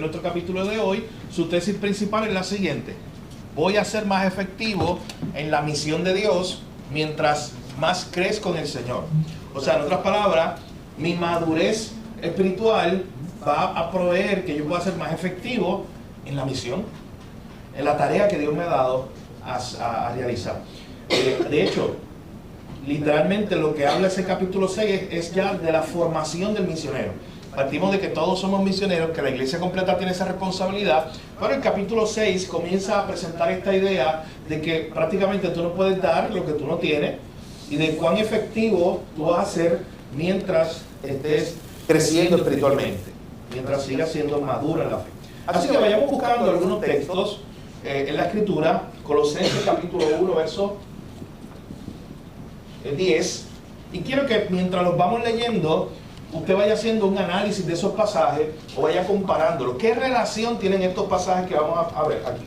En nuestro capítulo de hoy, su tesis principal es la siguiente: voy a ser más efectivo en la misión de Dios mientras más crezco en el Señor. O sea, en otras palabras, mi madurez espiritual va a proveer que yo pueda ser más efectivo en la misión, en la tarea que Dios me ha dado a realizar. De hecho, literalmente lo que habla ese capítulo 6 es ya de la formación del misionero. Partimos de que todos somos misioneros, que la iglesia completa tiene esa responsabilidad, pero el capítulo 6 comienza a presentar esta idea de que prácticamente tú no puedes dar lo que tú no tienes y de cuán efectivo tú vas a ser mientras estés creciendo espiritualmente, mientras sigas siendo maduro en la fe. Así que vayamos buscando algunos textos en la Escritura. Colosenses capítulo 1, verso 10, y quiero que mientras los vamos leyendo, usted vaya haciendo un análisis de esos pasajes o vaya comparándolos. ¿Qué relación tienen estos pasajes que vamos a ver aquí?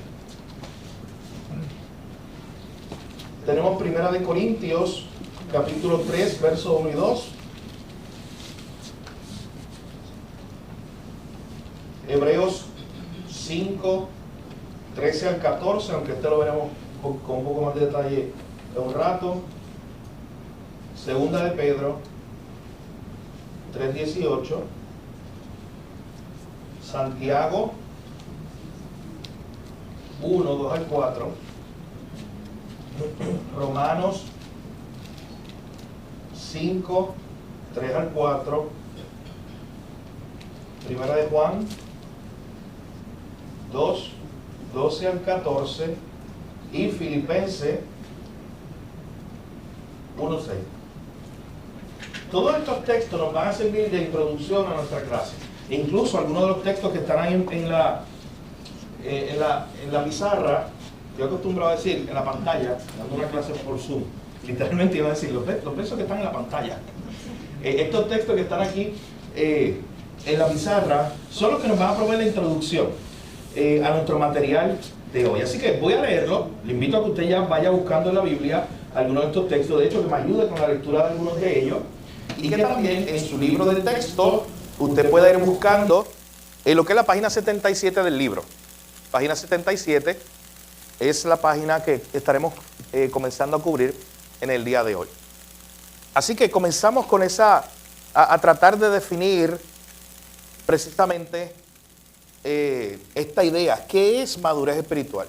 Tenemos 1 Corintios, capítulo 3, versos 1 y 2. Hebreos 5, 13 al 14, aunque este lo veremos con un poco más de detalle en un rato. Segunda de Pedro 3:18, Santiago 1, 2 al 4, Romanos 5, 3 al 4, Primera de Juan 2, 12 al 14 y Filipenses 1, 6. Todos estos textos nos van a servir de introducción a nuestra clase. Incluso algunos de los textos que están ahí en la pizarra, yo acostumbro a decir en la pantalla, dando una clase por Zoom, literalmente iba a decir los versos que están en la pantalla. Estos textos que están aquí en la pizarra son los que nos van a proveer la introducción a nuestro material de hoy. Así que voy a leerlo. Le invito a que usted ya vaya buscando en la Biblia algunos de estos textos, de hecho que me ayude con la lectura de algunos de ellos. Y que también en su libro de texto usted pueda ir buscando lo que es la página 77 del libro. Página 77 es la página que estaremos comenzando a cubrir en el día de hoy. Así que comenzamos con a tratar de definir precisamente esta idea. ¿Qué es madurez espiritual?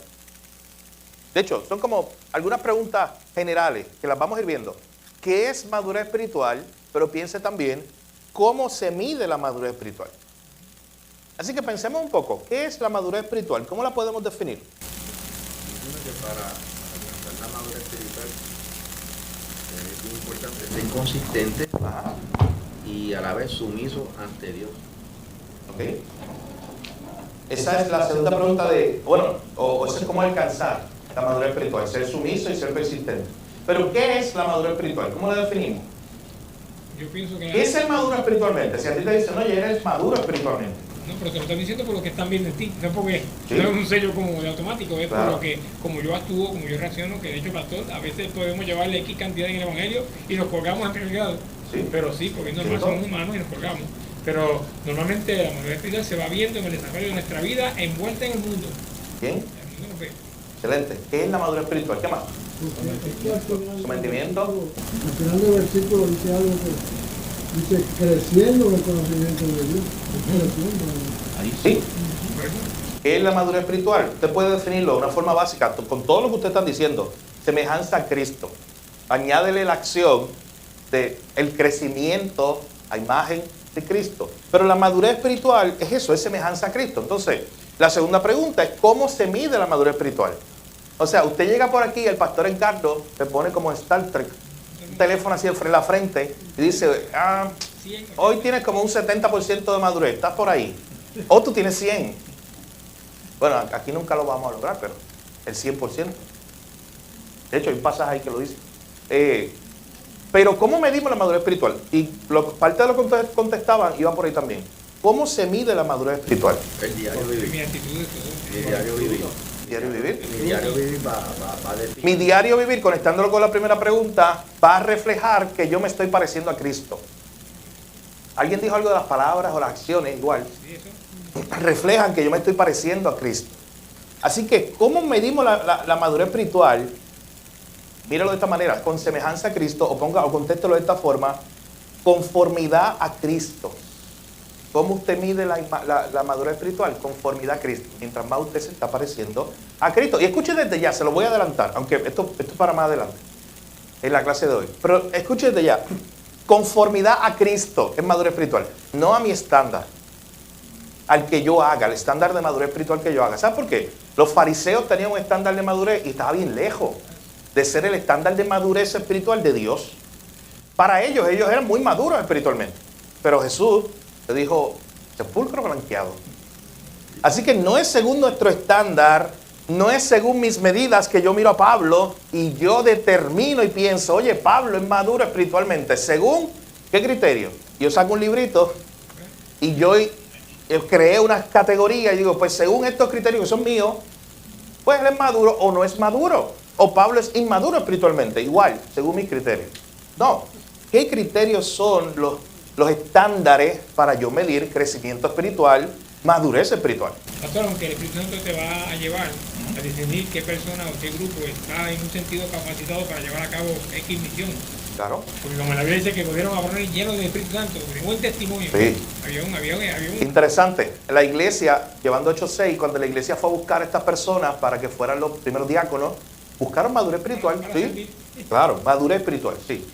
De hecho, son como algunas preguntas generales que las vamos a ir viendo. ¿Qué es madurez espiritual? Pero piense también cómo se mide la madurez espiritual. Así que pensemos un poco, ¿qué es la madurez espiritual? ¿Cómo la podemos definir? Entiendo que para alcanzar la madurez espiritual es muy importante ser consistente y a la vez sumiso ante Dios. ¿Ok? Esa es la segunda pregunta o eso es cómo alcanzar la madurez espiritual, ser sumiso y ser persistente. Pero ¿qué es la madurez espiritual? ¿Cómo la definimos? Yo pienso que... ¿Qué es ser maduro espiritualmente? Si a ti te dicen, no, ya eres maduro espiritualmente. No, pero te lo están diciendo por lo que están viendo en ti, no porque ¿Sí? no es un sello como de automático, es Claro. por lo que, como yo actúo, como yo reacciono, que de hecho, pastor, a veces podemos llevarle X cantidad en el Evangelio y nos colgamos en primer grado. Sí. Pero sí, porque es normal, ¿Cierto? somos humanos y nos colgamos. Pero normalmente la madurez espiritual se va viendo en el desarrollo de nuestra vida envuelta en el mundo. Bien, El mundo nos ve. excelente. ¿Qué es la madurez espiritual? ¿Qué más? Sometimiento. Al final del versículo dice algo que dice creciendo en el conocimiento de Dios. Ahí sí. ¿Qué es la madurez espiritual? Usted puede definirlo de una forma básica, con todo lo que usted está diciendo. Semejanza a Cristo. Añádele la acción de el crecimiento a imagen de Cristo. Pero la madurez espiritual es eso, es semejanza a Cristo. Entonces, la segunda pregunta es ¿cómo se mide la madurez espiritual? O sea, usted llega por aquí, el pastor Encardo te pone como Star Trek, un teléfono así en la frente y dice, hoy tienes como un 70% de madurez, estás por ahí. O tú tienes 100. Bueno, aquí nunca lo vamos a lograr, pero el 100%. De hecho, hay un pasaje ahí que lo dice. Pero ¿cómo medimos la madurez espiritual? Y parte de lo que ustedes contestaban iba por ahí también. ¿Cómo se mide la madurez espiritual? El diario vivir. Mi actitud de todo. El diario vivir. ¿Diario vivir? Mi diario vivir va a definir. Mi diario vivir, conectándolo con la primera pregunta, va a reflejar que yo me estoy pareciendo a Cristo. ¿Alguien dijo algo de las palabras o las acciones? Igual. Sí, eso. reflejan que yo me estoy pareciendo a Cristo. Así que, ¿cómo medimos la madurez espiritual? Míralo de esta manera, con semejanza a Cristo, o contéstelo de esta forma, conformidad a Cristo. ¿Cómo usted mide la madurez espiritual? Conformidad a Cristo. Mientras más usted se está pareciendo a Cristo. Y escuche desde ya, se lo voy a adelantar, aunque esto es para más adelante, en la clase de hoy. Pero escuche desde ya, conformidad a Cristo es madurez espiritual, no a mi estándar, al que yo haga, el estándar de madurez espiritual que yo haga. ¿Sabe por qué? Los fariseos tenían un estándar de madurez y estaba bien lejos de ser el estándar de madurez espiritual de Dios. Para ellos eran muy maduros espiritualmente. Pero Jesús le dijo, sepulcro blanqueado. Así que no es según nuestro estándar, no es según mis medidas que yo miro a Pablo y yo determino y pienso, oye, Pablo es maduro espiritualmente. ¿Según qué criterio? Yo saco un librito y yo creé unas categorías y digo, pues según estos criterios que son míos, pues él es maduro o no es maduro. O Pablo es inmaduro espiritualmente, igual, según mis criterios. No. ¿Qué criterios son los estándares para yo medir crecimiento espiritual, madurez espiritual? Pastor, aunque el Espíritu Santo te va a llevar a definir qué persona o qué grupo está en un sentido capacitado para llevar a cabo X misión. Claro. Porque como la Biblia dice que volvieron a poner llenos del Espíritu Santo, un buen testimonio. Sí. Había un... Interesante. La iglesia, llevando Hechos 6, cuando la iglesia fue a buscar a estas personas para que fueran los primeros diáconos, buscaron madurez espiritual. Sí. Claro, madurez espiritual, sí.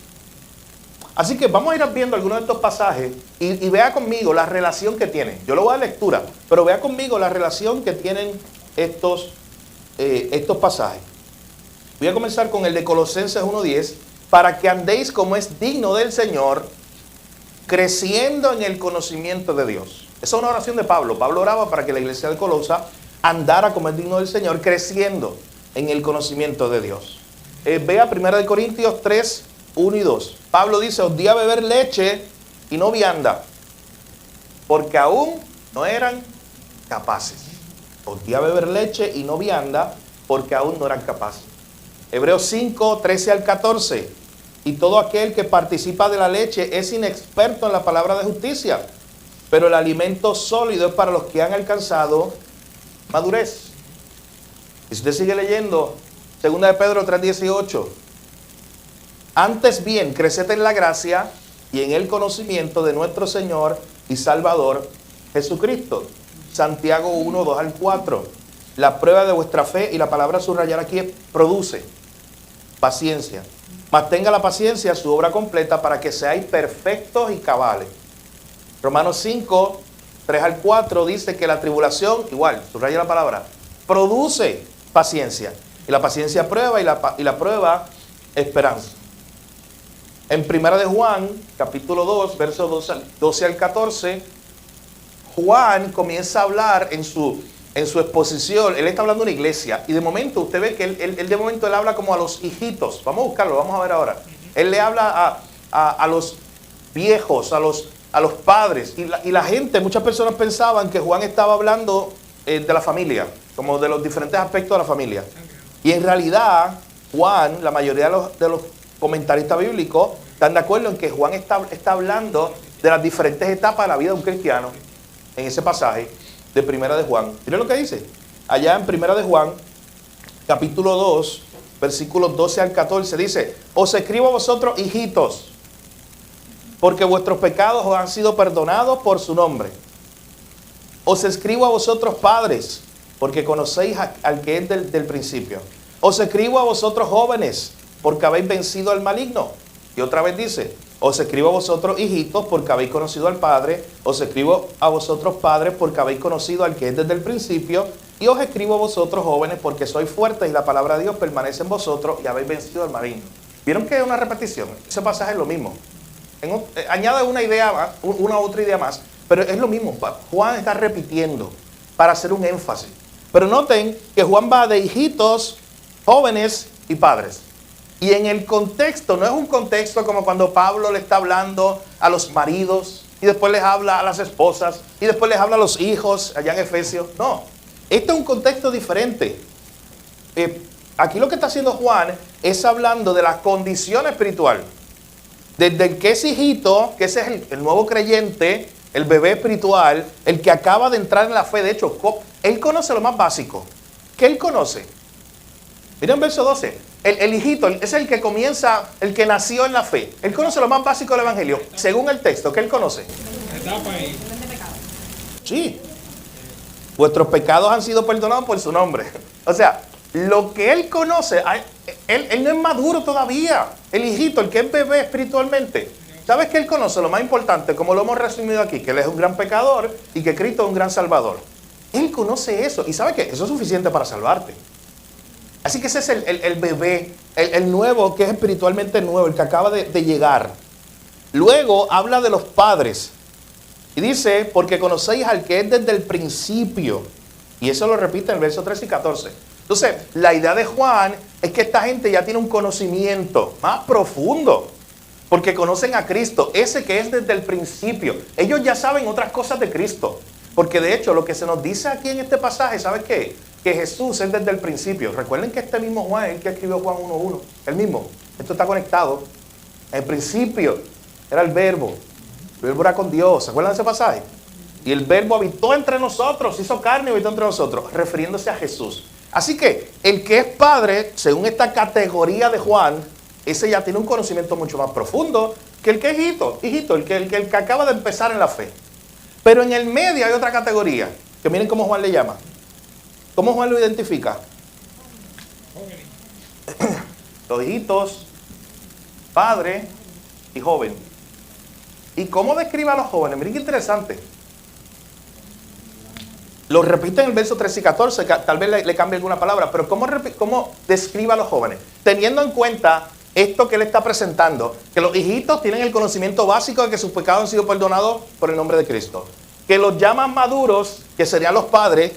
Así que vamos a ir viendo algunos de estos pasajes y vea conmigo la relación que tienen. Yo lo voy a dar lectura, pero vea conmigo la relación que tienen estos pasajes. Voy a comenzar con el de Colosenses 1:10, para que andéis como es digno del Señor, creciendo en el conocimiento de Dios. Esa es una oración de Pablo. Pablo oraba para que la iglesia de Colosa andara como es digno del Señor, creciendo en el conocimiento de Dios. Vea 1 Corintios 3, 1 y 2. Pablo dice, os di a beber leche y no vianda, porque aún no eran capaces. Os di a beber leche y no vianda, porque aún no eran capaces. Hebreos 5, 13 al 14. Y todo aquel que participa de la leche es inexperto en la palabra de justicia, pero el alimento sólido es para los que han alcanzado madurez. Y si usted sigue leyendo, 2 de Pedro 3:18. Antes bien, creced en la gracia y en el conocimiento de nuestro Señor y Salvador Jesucristo. Santiago 1, 2 al 4. La prueba de vuestra fe, y la palabra subrayar aquí es produce paciencia. Mas tenga la paciencia su obra completa para que seáis perfectos y cabales. Romanos 5, 3 al 4 dice que la tribulación, igual, subraya la palabra, produce paciencia. Y la paciencia prueba y la prueba esperanza. En 1 de Juan, capítulo 2, versos 12 al 14, Juan comienza a hablar en su exposición. Él está hablando de una iglesia y de momento usted ve que él habla como a los hijitos. Vamos a buscarlo, vamos a ver ahora. Él le habla a los viejos, a los padres, y la gente, muchas personas pensaban que Juan estaba hablando de la familia, como de los diferentes aspectos de la familia. Y en realidad Juan, la mayoría de los comentaristas bíblicos están de acuerdo en que Juan está hablando de las diferentes etapas de la vida de un cristiano en ese pasaje de 1 de Juan. Miren lo que dice. Allá en 1 de Juan, capítulo 2, versículos 12 al 14, dice, os escribo a vosotros, hijitos, porque vuestros pecados os han sido perdonados por su nombre. Os escribo a vosotros, padres, porque conocéis al que es del principio. Os escribo a vosotros, jóvenes, porque habéis vencido al maligno. Y otra vez dice, os escribo a vosotros, hijitos, porque habéis conocido al Padre. Os escribo a vosotros, padres, porque habéis conocido al que es desde el principio. Y os escribo a vosotros, jóvenes, porque sois fuertes y la palabra de Dios permanece en vosotros y habéis vencido al maligno. ¿Vieron que es una repetición? Ese pasaje es lo mismo. Añade una idea más, una otra idea más, pero es lo mismo. Juan está repitiendo para hacer un énfasis. Pero noten que Juan va de hijitos, jóvenes y padres. Y en el contexto, no es un contexto como cuando Pablo le está hablando a los maridos, y después les habla a las esposas, y después les habla a los hijos, allá en Efesios. No, este es un contexto diferente. Aquí lo que está haciendo Juan es hablando de la condición espiritual. Desde el que es hijito, que ese es el nuevo creyente, el bebé espiritual, el que acaba de entrar en la fe. De hecho, él conoce lo más básico. ¿Qué él conoce? Miren verso 12. El hijito es el que comienza, el que nació en la fe. Él conoce lo más básico del Evangelio. Según el texto, ¿qué él conoce? Sí. Vuestros pecados han sido perdonados por su nombre. O sea, lo que él conoce, él no es maduro todavía. El hijito, el que es bebé espiritualmente. ¿Sabes qué él conoce? Lo más importante, como lo hemos resumido aquí, que él es un gran pecador y que Cristo es un gran salvador. Él conoce eso. ¿Y sabe qué? Eso es suficiente para salvarte. Así que ese es el bebé, el nuevo, que es espiritualmente nuevo, el que acaba de llegar. Luego habla de los padres. Y dice, porque conocéis al que es desde el principio. Y eso lo repite en el verso 13 y 14. Entonces, la idea de Juan es que esta gente ya tiene un conocimiento más profundo. Porque conocen a Cristo, ese que es desde el principio. Ellos ya saben otras cosas de Cristo. Porque de hecho, lo que se nos dice aquí en este pasaje, ¿sabes qué? Que Jesús es desde el principio. Recuerden que este mismo Juan es el que escribió Juan 1.1. El mismo. Esto está conectado. En el principio era el verbo. El verbo era con Dios. ¿Se acuerdan de ese pasaje? Y el verbo habitó entre nosotros, hizo carne y habitó entre nosotros, refiriéndose a Jesús. Así que el que es padre, según esta categoría de Juan, ese ya tiene un conocimiento mucho más profundo que el que es hijito, el que acaba de empezar en la fe. Pero en el medio hay otra categoría, que miren cómo Juan le llama. ¿Cómo Juan lo identifica? Los hijitos, padre y joven. ¿Y cómo describe a los jóvenes? Miren qué interesante. Lo repite en el verso 13 y 14, tal vez le cambie alguna palabra, pero ¿cómo describe a los jóvenes? Teniendo en cuenta esto que él está presentando, que los hijitos tienen el conocimiento básico de que sus pecados han sido perdonados por el nombre de Cristo. Que los llaman maduros, que serían los padres.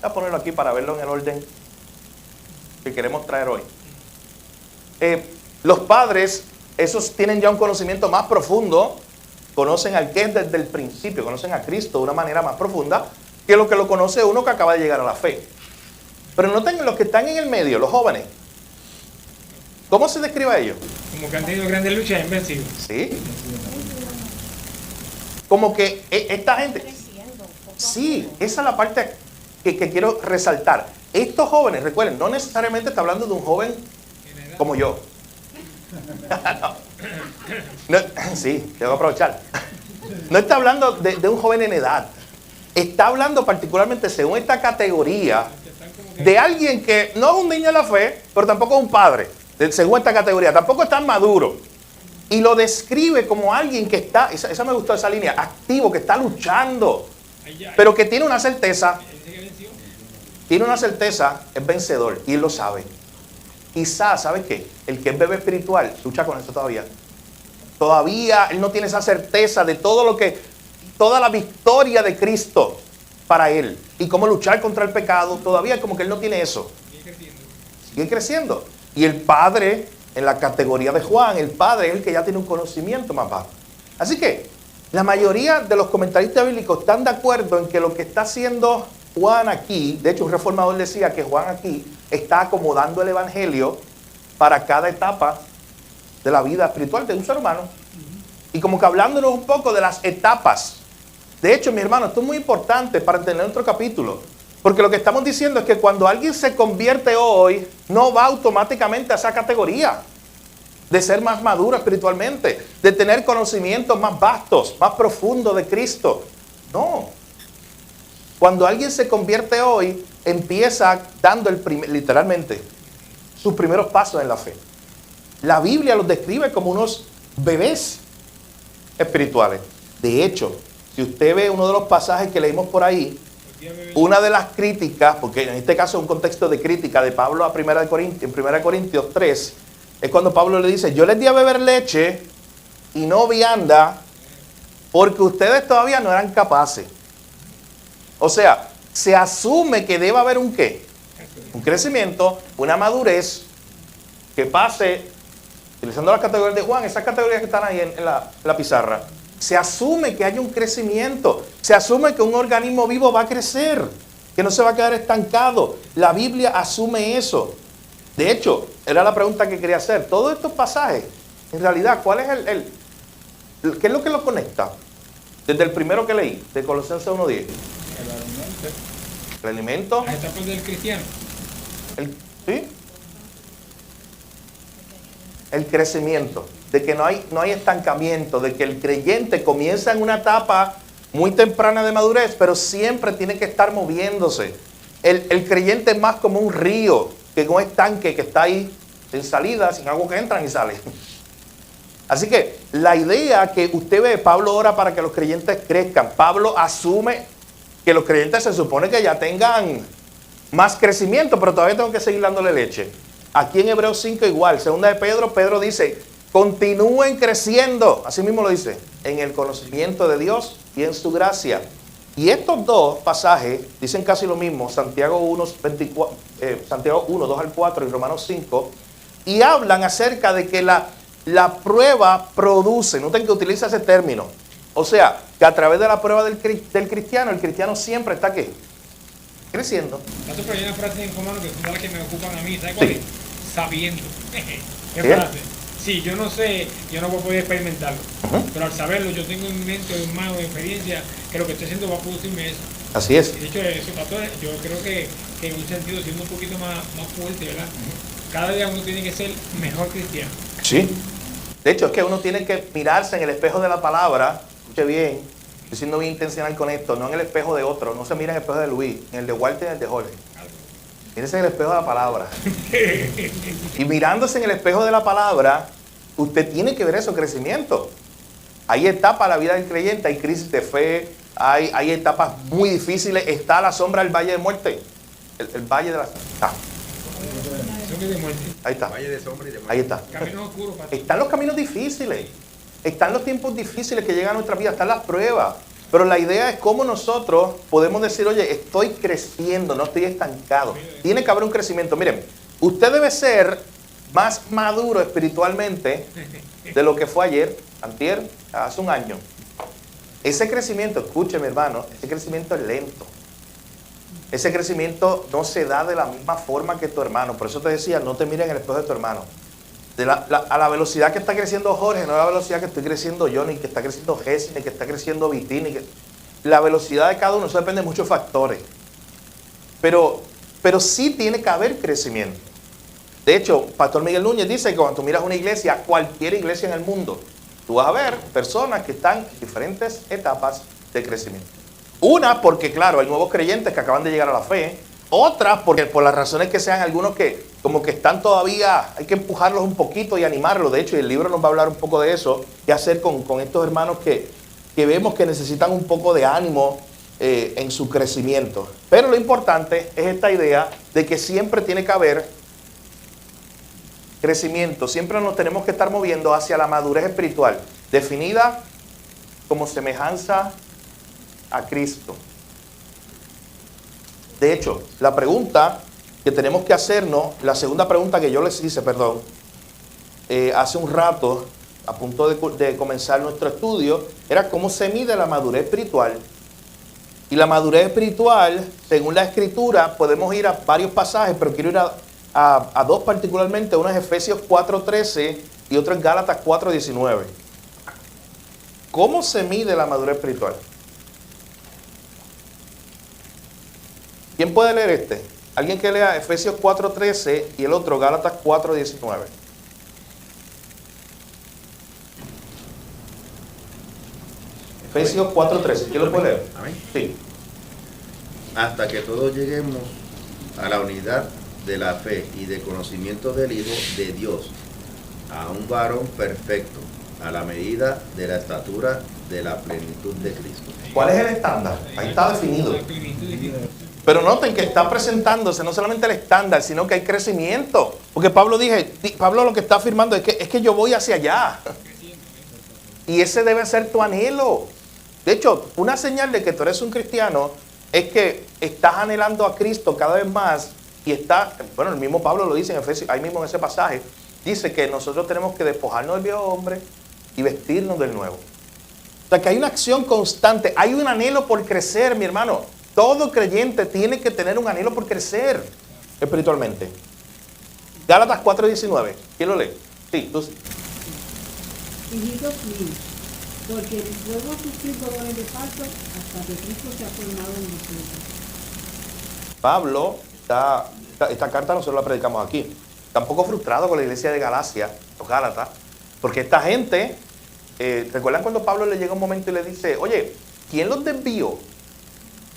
Voy a ponerlo aquí para verlo en el orden que queremos traer hoy. Los padres, esos tienen ya un conocimiento más profundo, conocen al que es desde el principio, conocen a Cristo de una manera más profunda que lo conoce uno que acaba de llegar a la fe. Pero noten los que están en el medio, los jóvenes. ¿Cómo se describe a ellos? Como que han tenido grandes luchas y han vencido. Sí. Como que esta gente... Sí, esa es la parte que quiero resaltar. Estos jóvenes, recuerden, no necesariamente está hablando de un joven como yo. No, sí, tengo que aprovechar. No está hablando de un joven en edad. Está hablando particularmente, según esta categoría, de alguien que no es un niño de la fe, pero tampoco es un padre. Según esta categoría, tampoco es tan maduro. Y lo describe como alguien que está, esa me gustó esa línea, activo, que está luchando, pero que tiene una certeza. Tiene una certeza, es vencedor, y él lo sabe. Quizás, ¿sabe qué? El que es bebé espiritual lucha con esto todavía. Todavía él no tiene esa certeza de toda la victoria de Cristo para él. Y cómo luchar contra el pecado, todavía como que él no tiene eso. Sigue creciendo. Y el padre, en la categoría de Juan, el padre es el que ya tiene un conocimiento más bajo. Así que la mayoría de los comentaristas bíblicos están de acuerdo en que lo que está haciendo Juan aquí, de hecho un reformador decía que Juan aquí está acomodando el evangelio para cada etapa de la vida espiritual de un ser humano. Y como que hablándonos un poco de las etapas. De hecho, mi hermano, esto es muy importante para entender otro capítulo. Porque lo que estamos diciendo es que cuando alguien se convierte hoy, no va automáticamente a esa categoría de ser más maduro espiritualmente, de tener conocimientos más vastos, más profundos de Cristo. No. Cuando alguien se convierte hoy, empieza dando literalmente sus primeros pasos en la fe. La Biblia los describe como unos bebés espirituales. De hecho, si usted ve uno de los pasajes que leímos por ahí, una de las críticas, porque en este caso es un contexto de crítica de Pablo a 1 Corintios 3, es cuando Pablo le dice, yo les di a beber leche y no vianda porque ustedes todavía no eran capaces. O sea, se asume que debe haber un ¿qué? Un crecimiento, una madurez que pase, utilizando las categorías de Juan, esas categorías que están ahí en la pizarra. Se asume que hay un crecimiento, se asume que un organismo vivo va a crecer, que no se va a quedar estancado. La Biblia asume eso. De hecho, era la pregunta que quería hacer. Todos estos pasajes, en realidad, ¿cuál es ¿qué es lo que lo conecta? Desde el primero que leí, de Colosenses 1:10. El alimento. Las etapas del cristiano. ¿Sí? El crecimiento. De que no hay estancamiento, de que el creyente comienza en una etapa muy temprana de madurez, pero siempre tiene que estar moviéndose. El creyente es más como un río que un estanque que está ahí sin salida, sin agua que entran y sale. Así que la idea que usted ve, Pablo ora para que los creyentes crezcan. Pablo asume que los creyentes se supone que ya tengan más crecimiento, pero todavía tengo que seguir dándole leche. Aquí en Hebreos 5 igual, segunda de Pedro dice, continúen creciendo, así mismo lo dice, en el conocimiento de Dios y en su gracia. Y estos dos pasajes dicen casi lo mismo, Santiago 1, 2 al 4 y Romanos 5, y hablan acerca de que la prueba produce, noten que utiliza ese término, o sea, que a través de la prueba del cristiano, el cristiano siempre está ¿qué? Creciendo. Pero hay una frase en romano que son las que me ocupan a mí, ¿sabes Sí. cuál es? Sabiendo. ¿Qué Bien. frase? Sí, yo no sé, yo no voy a poder experimentarlo, pero al saberlo, yo tengo en mi mente, en mano, de experiencia, que lo que estoy haciendo va a producirme eso. Así es. Y de hecho, eso, pastor, yo creo que en un sentido, siendo un poquito más fuerte, ¿verdad? Cada día uno tiene que ser mejor cristiano. Sí. De hecho, es que uno tiene que mirarse en el espejo de la palabra. Escuche bien, estoy siendo bien intencional con esto, no en el espejo de otro. No se mira en el espejo de Luis, en el de Walter y en el de Jorge. Mírese en el espejo de la palabra. Y mirándose en el espejo de la palabra, usted tiene que ver eso, crecimiento. Hay etapas en la vida del creyente, hay crisis de fe, hay etapas muy difíciles. Está a la sombra del valle de muerte. El valle de la... De muerte. Ahí está. Valle de sombra y de muerte. Ahí está. Caminos oscuros, pastor. Están los caminos difíciles, están los tiempos difíciles que llegan a nuestra vida, están las pruebas. Pero la idea es cómo nosotros podemos decir, oye, estoy creciendo, no estoy estancado. Tiene que haber un crecimiento. Miren, usted debe ser más maduro espiritualmente de lo que fue ayer, antier, hace un año. Ese crecimiento, escúcheme hermano, ese crecimiento es lento. Ese crecimiento no se da de la misma forma que tu hermano. Por eso te decía, no te mires en el espejo de tu hermano. A la velocidad que está creciendo Jorge, no a la velocidad que estoy creciendo yo, ni que está creciendo Jesse, ni que está creciendo Viti, la velocidad de cada uno, eso depende de muchos factores. Pero sí tiene que haber crecimiento. De hecho, Pastor Miguel Núñez dice que cuando tú miras una iglesia, cualquier iglesia en el mundo, tú vas a ver personas que están en diferentes etapas de crecimiento. Una, porque claro, hay nuevos creyentes que acaban de llegar a la fe. Otra, porque por las razones que sean, algunos que como que están todavía, hay que empujarlos un poquito y animarlos. De hecho, el libro nos va a hablar un poco de eso, qué hacer con estos hermanos que vemos que necesitan un poco de ánimo en su crecimiento. Pero lo importante es esta idea de que siempre tiene que haber crecimiento. Siempre nos tenemos que estar moviendo hacia la madurez espiritual, definida como semejanza a Cristo. De hecho, la pregunta que tenemos que hacernos, la segunda pregunta que yo les hice, hace un rato, a punto de comenzar nuestro estudio, era cómo se mide la madurez espiritual. Y la madurez espiritual, según la Escritura, podemos ir a varios pasajes, pero quiero ir a dos particularmente. Uno es Efesios 4:13 y otro es Gálatas 4:19. ¿Cómo se mide la madurez espiritual? ¿Quién puede leer este? Alguien que lea Efesios 4:13 y el otro Gálatas 4:19. Efesios 4:13. ¿Quién lo puede leer? Amén. Sí. Hasta que todos lleguemos a la unidad de la fe y de conocimiento del Hijo de Dios, a un varón perfecto, a la medida de la estatura de la plenitud de Cristo. ¿Cuál es el estándar? Ahí está definido. Pero noten que está presentándose no solamente el estándar, sino que hay crecimiento. Porque Pablo lo que está afirmando es que yo voy hacia allá. Y ese debe ser tu anhelo. De hecho, una señal de que tú eres un cristiano es que estás anhelando a Cristo cada vez más. Y el mismo Pablo lo dice en Efesios, ahí mismo en ese pasaje, dice que nosotros tenemos que despojarnos del viejo hombre y vestirnos del nuevo. O sea que hay una acción constante, hay un anhelo por crecer, mi hermano. Todo creyente tiene que tener un anhelo por crecer espiritualmente. Gálatas 4:19. ¿Quién lo lee? Sí, tú sí. Hijitos míos, Porque luego sufrir dolores de parto hasta que Cristo se ha formado en nosotros. Pablo, esta carta nosotros la predicamos aquí. Está un poco frustrado con la iglesia de Galacia, los Gálatas, porque esta gente, ¿recuerdan cuando Pablo le llega un momento y le dice, oye, ¿quién los desvió?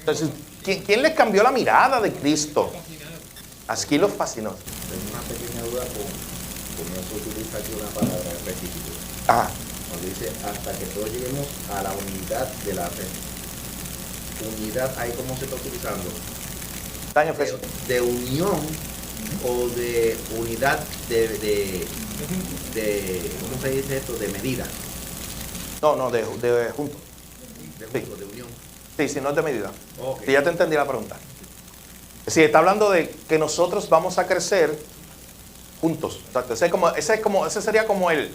Entonces, ¿quién les cambió la mirada de Cristo? Así los fascinó. Tengo una pequeña duda con eso utiliza aquí una palabra específica. Ajá. Cuando dice hasta que todos lleguemos a la unidad de la fe. Unidad, ahí cómo se está utilizando. Está en Efesios. De unión o de unidad de ¿cómo se dice esto? De medida. No, de juntos. De unión. Sí, no es de medida. Okay. Sí, ya te entendí la pregunta. Sí, está hablando de que nosotros vamos a crecer juntos. Ese sería como el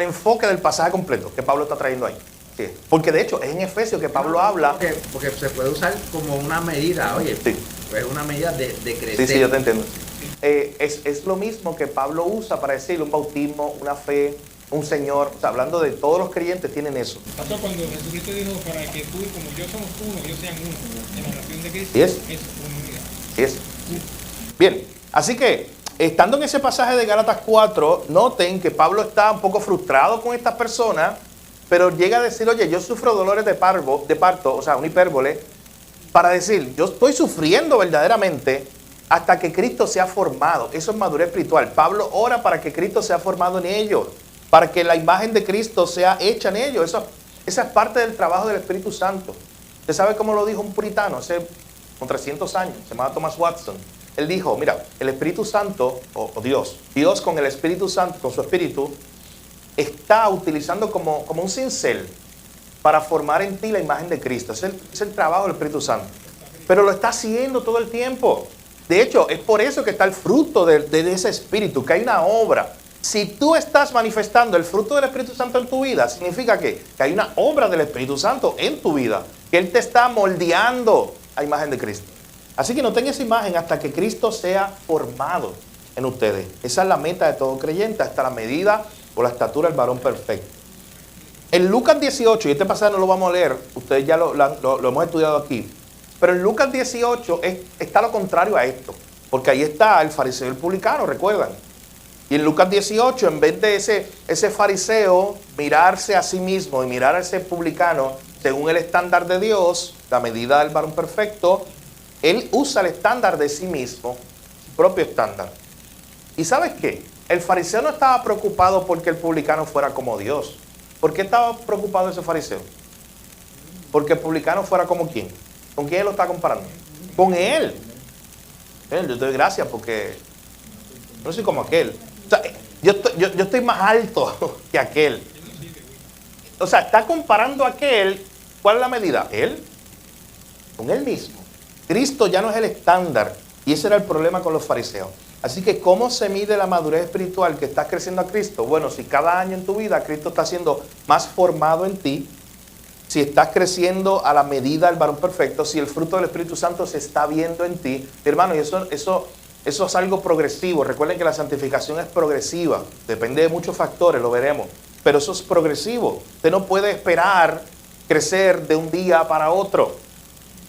enfoque del pasaje completo que Pablo está trayendo ahí. Sí. Porque de hecho es en Efesios que Pablo habla. Porque se puede usar como una medida, oye, sí. Es una medida de crecer. Sí, yo te entiendo. Es lo mismo que Pablo usa para decir un bautismo, una fe, un Señor. O sea, hablando de todos los creyentes tienen eso. Pastor, cuando Jesucristo dijo para que tú y como yo somos uno, ellos sean uno, en la relación de Cristo, ¿sí es? Es una unidad. ¿Sí es? Bien, así que estando en ese pasaje de Gálatas 4, noten que Pablo está un poco frustrado con estas personas, pero llega a decir, oye, yo sufro dolores de parto, o sea, una hipérbole, para decir, yo estoy sufriendo verdaderamente hasta que Cristo sea formado. Eso es madurez espiritual. Pablo ora para que Cristo sea formado en ellos, para que la imagen de Cristo sea hecha en ellos. Esa es parte del trabajo del Espíritu Santo. ¿Usted sabe cómo lo dijo un puritano hace con 300 años? Se llamaba Thomas Watson. Él dijo, mira, el Espíritu Santo, o Dios con el Espíritu Santo, con su Espíritu, está utilizando como un cincel para formar en ti la imagen de Cristo. Es el trabajo del Espíritu Santo. Pero lo está haciendo todo el tiempo. De hecho, es por eso que está el fruto de ese Espíritu, que hay una obra. Si tú estás manifestando el fruto del Espíritu Santo en tu vida, significa que hay una obra del Espíritu Santo en tu vida, que Él te está moldeando a imagen de Cristo. Así que no tengas esa imagen hasta que Cristo sea formado en ustedes. Esa es la meta de todo creyente, hasta la medida o la estatura del varón perfecto. En Lucas 18, y este pasaje no lo vamos a leer, ustedes ya lo hemos estudiado aquí, pero en Lucas 18 está lo contrario a esto, porque ahí está el fariseo y el publicano, ¿recuerdan? Y en Lucas 18, en vez de ese fariseo mirarse a sí mismo y mirar a ese publicano según el estándar de Dios, la medida del varón perfecto, él usa el estándar de sí mismo, su propio estándar. ¿Y sabes qué? El fariseo no estaba preocupado porque el publicano fuera como Dios. ¿Por qué estaba preocupado ese fariseo? Porque el publicano fuera como ¿quién? ¿Con quién él lo está comparando? Con él. Yo doy gracias porque no soy como aquel. O sea, yo estoy más alto que aquel. O sea, está comparando a aquel. ¿Cuál es la medida? Él. Con él mismo. Cristo ya no es el estándar. Y ese era el problema con los fariseos. Así que, ¿cómo se mide la madurez espiritual que estás creciendo a Cristo? Bueno, si cada año en tu vida Cristo está siendo más formado en ti, si estás creciendo a la medida del varón perfecto, si el fruto del Espíritu Santo se está viendo en ti, hermano, y eso es algo progresivo. Recuerden que la santificación es progresiva, depende de muchos factores, lo veremos, pero eso es progresivo. Usted no puede esperar crecer de un día para otro.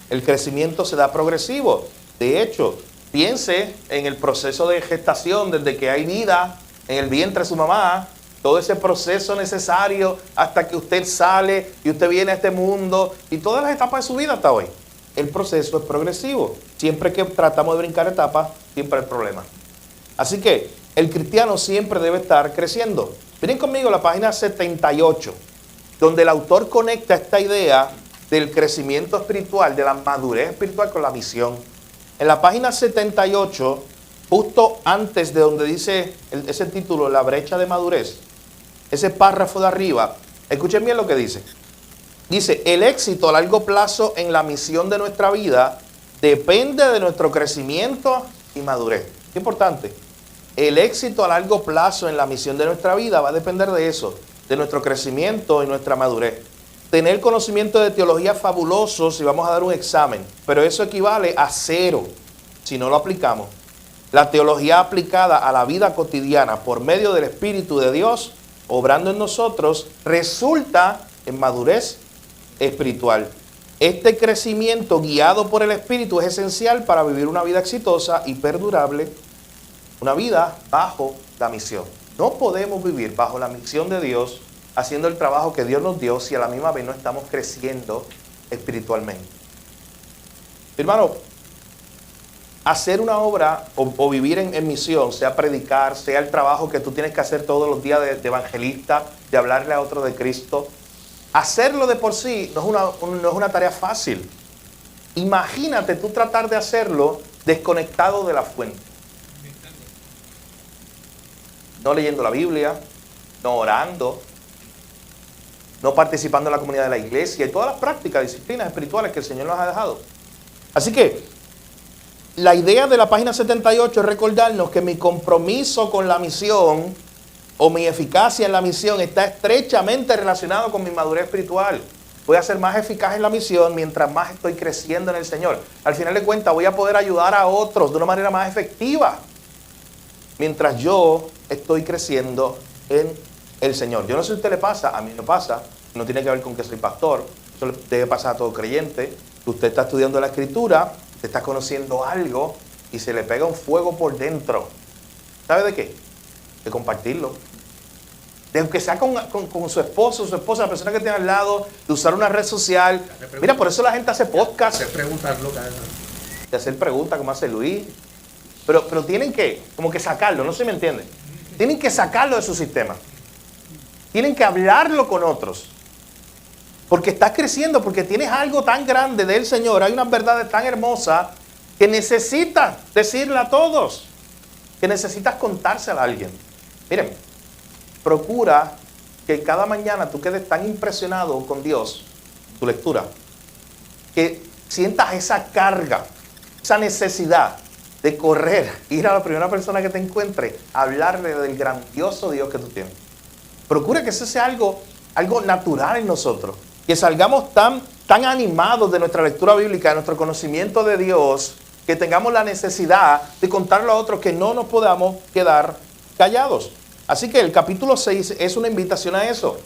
El crecimiento se da progresivo. De hecho, piense en el proceso de gestación, desde que hay vida en el vientre de su mamá, todo ese proceso necesario hasta que usted sale y usted viene a este mundo y todas las etapas de su vida hasta hoy. El proceso es progresivo. Siempre que tratamos de brincar etapas, siempre hay problemas. Así que el cristiano siempre debe estar creciendo. Miren conmigo la página 78, donde el autor conecta esta idea del crecimiento espiritual, de la madurez espiritual con la misión. En la página 78, justo antes de donde dice ese título, la brecha de madurez, ese párrafo de arriba, escuchen bien lo que dice. Dice, el éxito a largo plazo en la misión de nuestra vida depende de nuestro crecimiento y madurez. Qué importante. El éxito a largo plazo en la misión de nuestra vida va a depender de eso, de nuestro crecimiento y nuestra madurez. Tener conocimiento de teología fabuloso si vamos a dar un examen, pero eso equivale a 0 si no lo aplicamos. La teología aplicada a la vida cotidiana por medio del Espíritu de Dios obrando en nosotros, resulta en madurez espiritual. Este crecimiento guiado por el Espíritu es esencial para vivir una vida exitosa y perdurable, una vida bajo la misión. No podemos vivir bajo la misión de Dios, haciendo el trabajo que Dios nos dio, si a la misma vez no estamos creciendo espiritualmente. Hermano, hacer una obra o vivir en misión, sea predicar, sea el trabajo que tú tienes que hacer todos los días de evangelista, de hablarle a otro de Cristo, hacerlo de por sí no es una tarea fácil. Imagínate tú tratar de hacerlo desconectado de la fuente. No leyendo la Biblia, no orando, no participando en la comunidad de la iglesia y todas las prácticas, disciplinas espirituales que el Señor nos ha dejado. Así que la idea de la página 78 es recordarnos que mi compromiso con la misión o mi eficacia en la misión está estrechamente relacionado con mi madurez espiritual. Voy a ser más eficaz en la misión mientras más estoy creciendo en el Señor. Al final de cuentas voy a poder ayudar a otros de una manera más efectiva mientras yo estoy creciendo en el Señor. Yo no sé si a usted le pasa, a mí me pasa, no tiene que ver con que soy pastor, eso le debe pasar a todo creyente. Usted está estudiando la Escritura, usted está conociendo algo y se le pega un fuego por dentro. ¿Sabe de qué? De compartirlo. De aunque sea con su esposo, su esposa, la persona que tiene al lado, de usar una red social. Mira, por eso la gente hace podcast. Hacer preguntas locas. De hacer preguntas como hace Luis. Pero tienen que, como que sacarlo, no se me entiende. Tienen que sacarlo de su sistema. Tienen que hablarlo con otros. Porque estás creciendo, porque tienes algo tan grande del Señor, hay unas verdades tan hermosas que necesitas decirle a todos, que necesitas contársela a alguien. Miren, procura que cada mañana tú quedes tan impresionado con Dios, tu lectura, que sientas esa carga, esa necesidad de correr, ir a la primera persona que te encuentre, hablarle del grandioso Dios que tú tienes. Procura que eso sea algo natural en nosotros. Que salgamos tan animados de nuestra lectura bíblica, de nuestro conocimiento de Dios, que tengamos la necesidad de contarlo a otros, que no nos podamos quedar callados. Así que el capítulo 6 es una invitación a eso.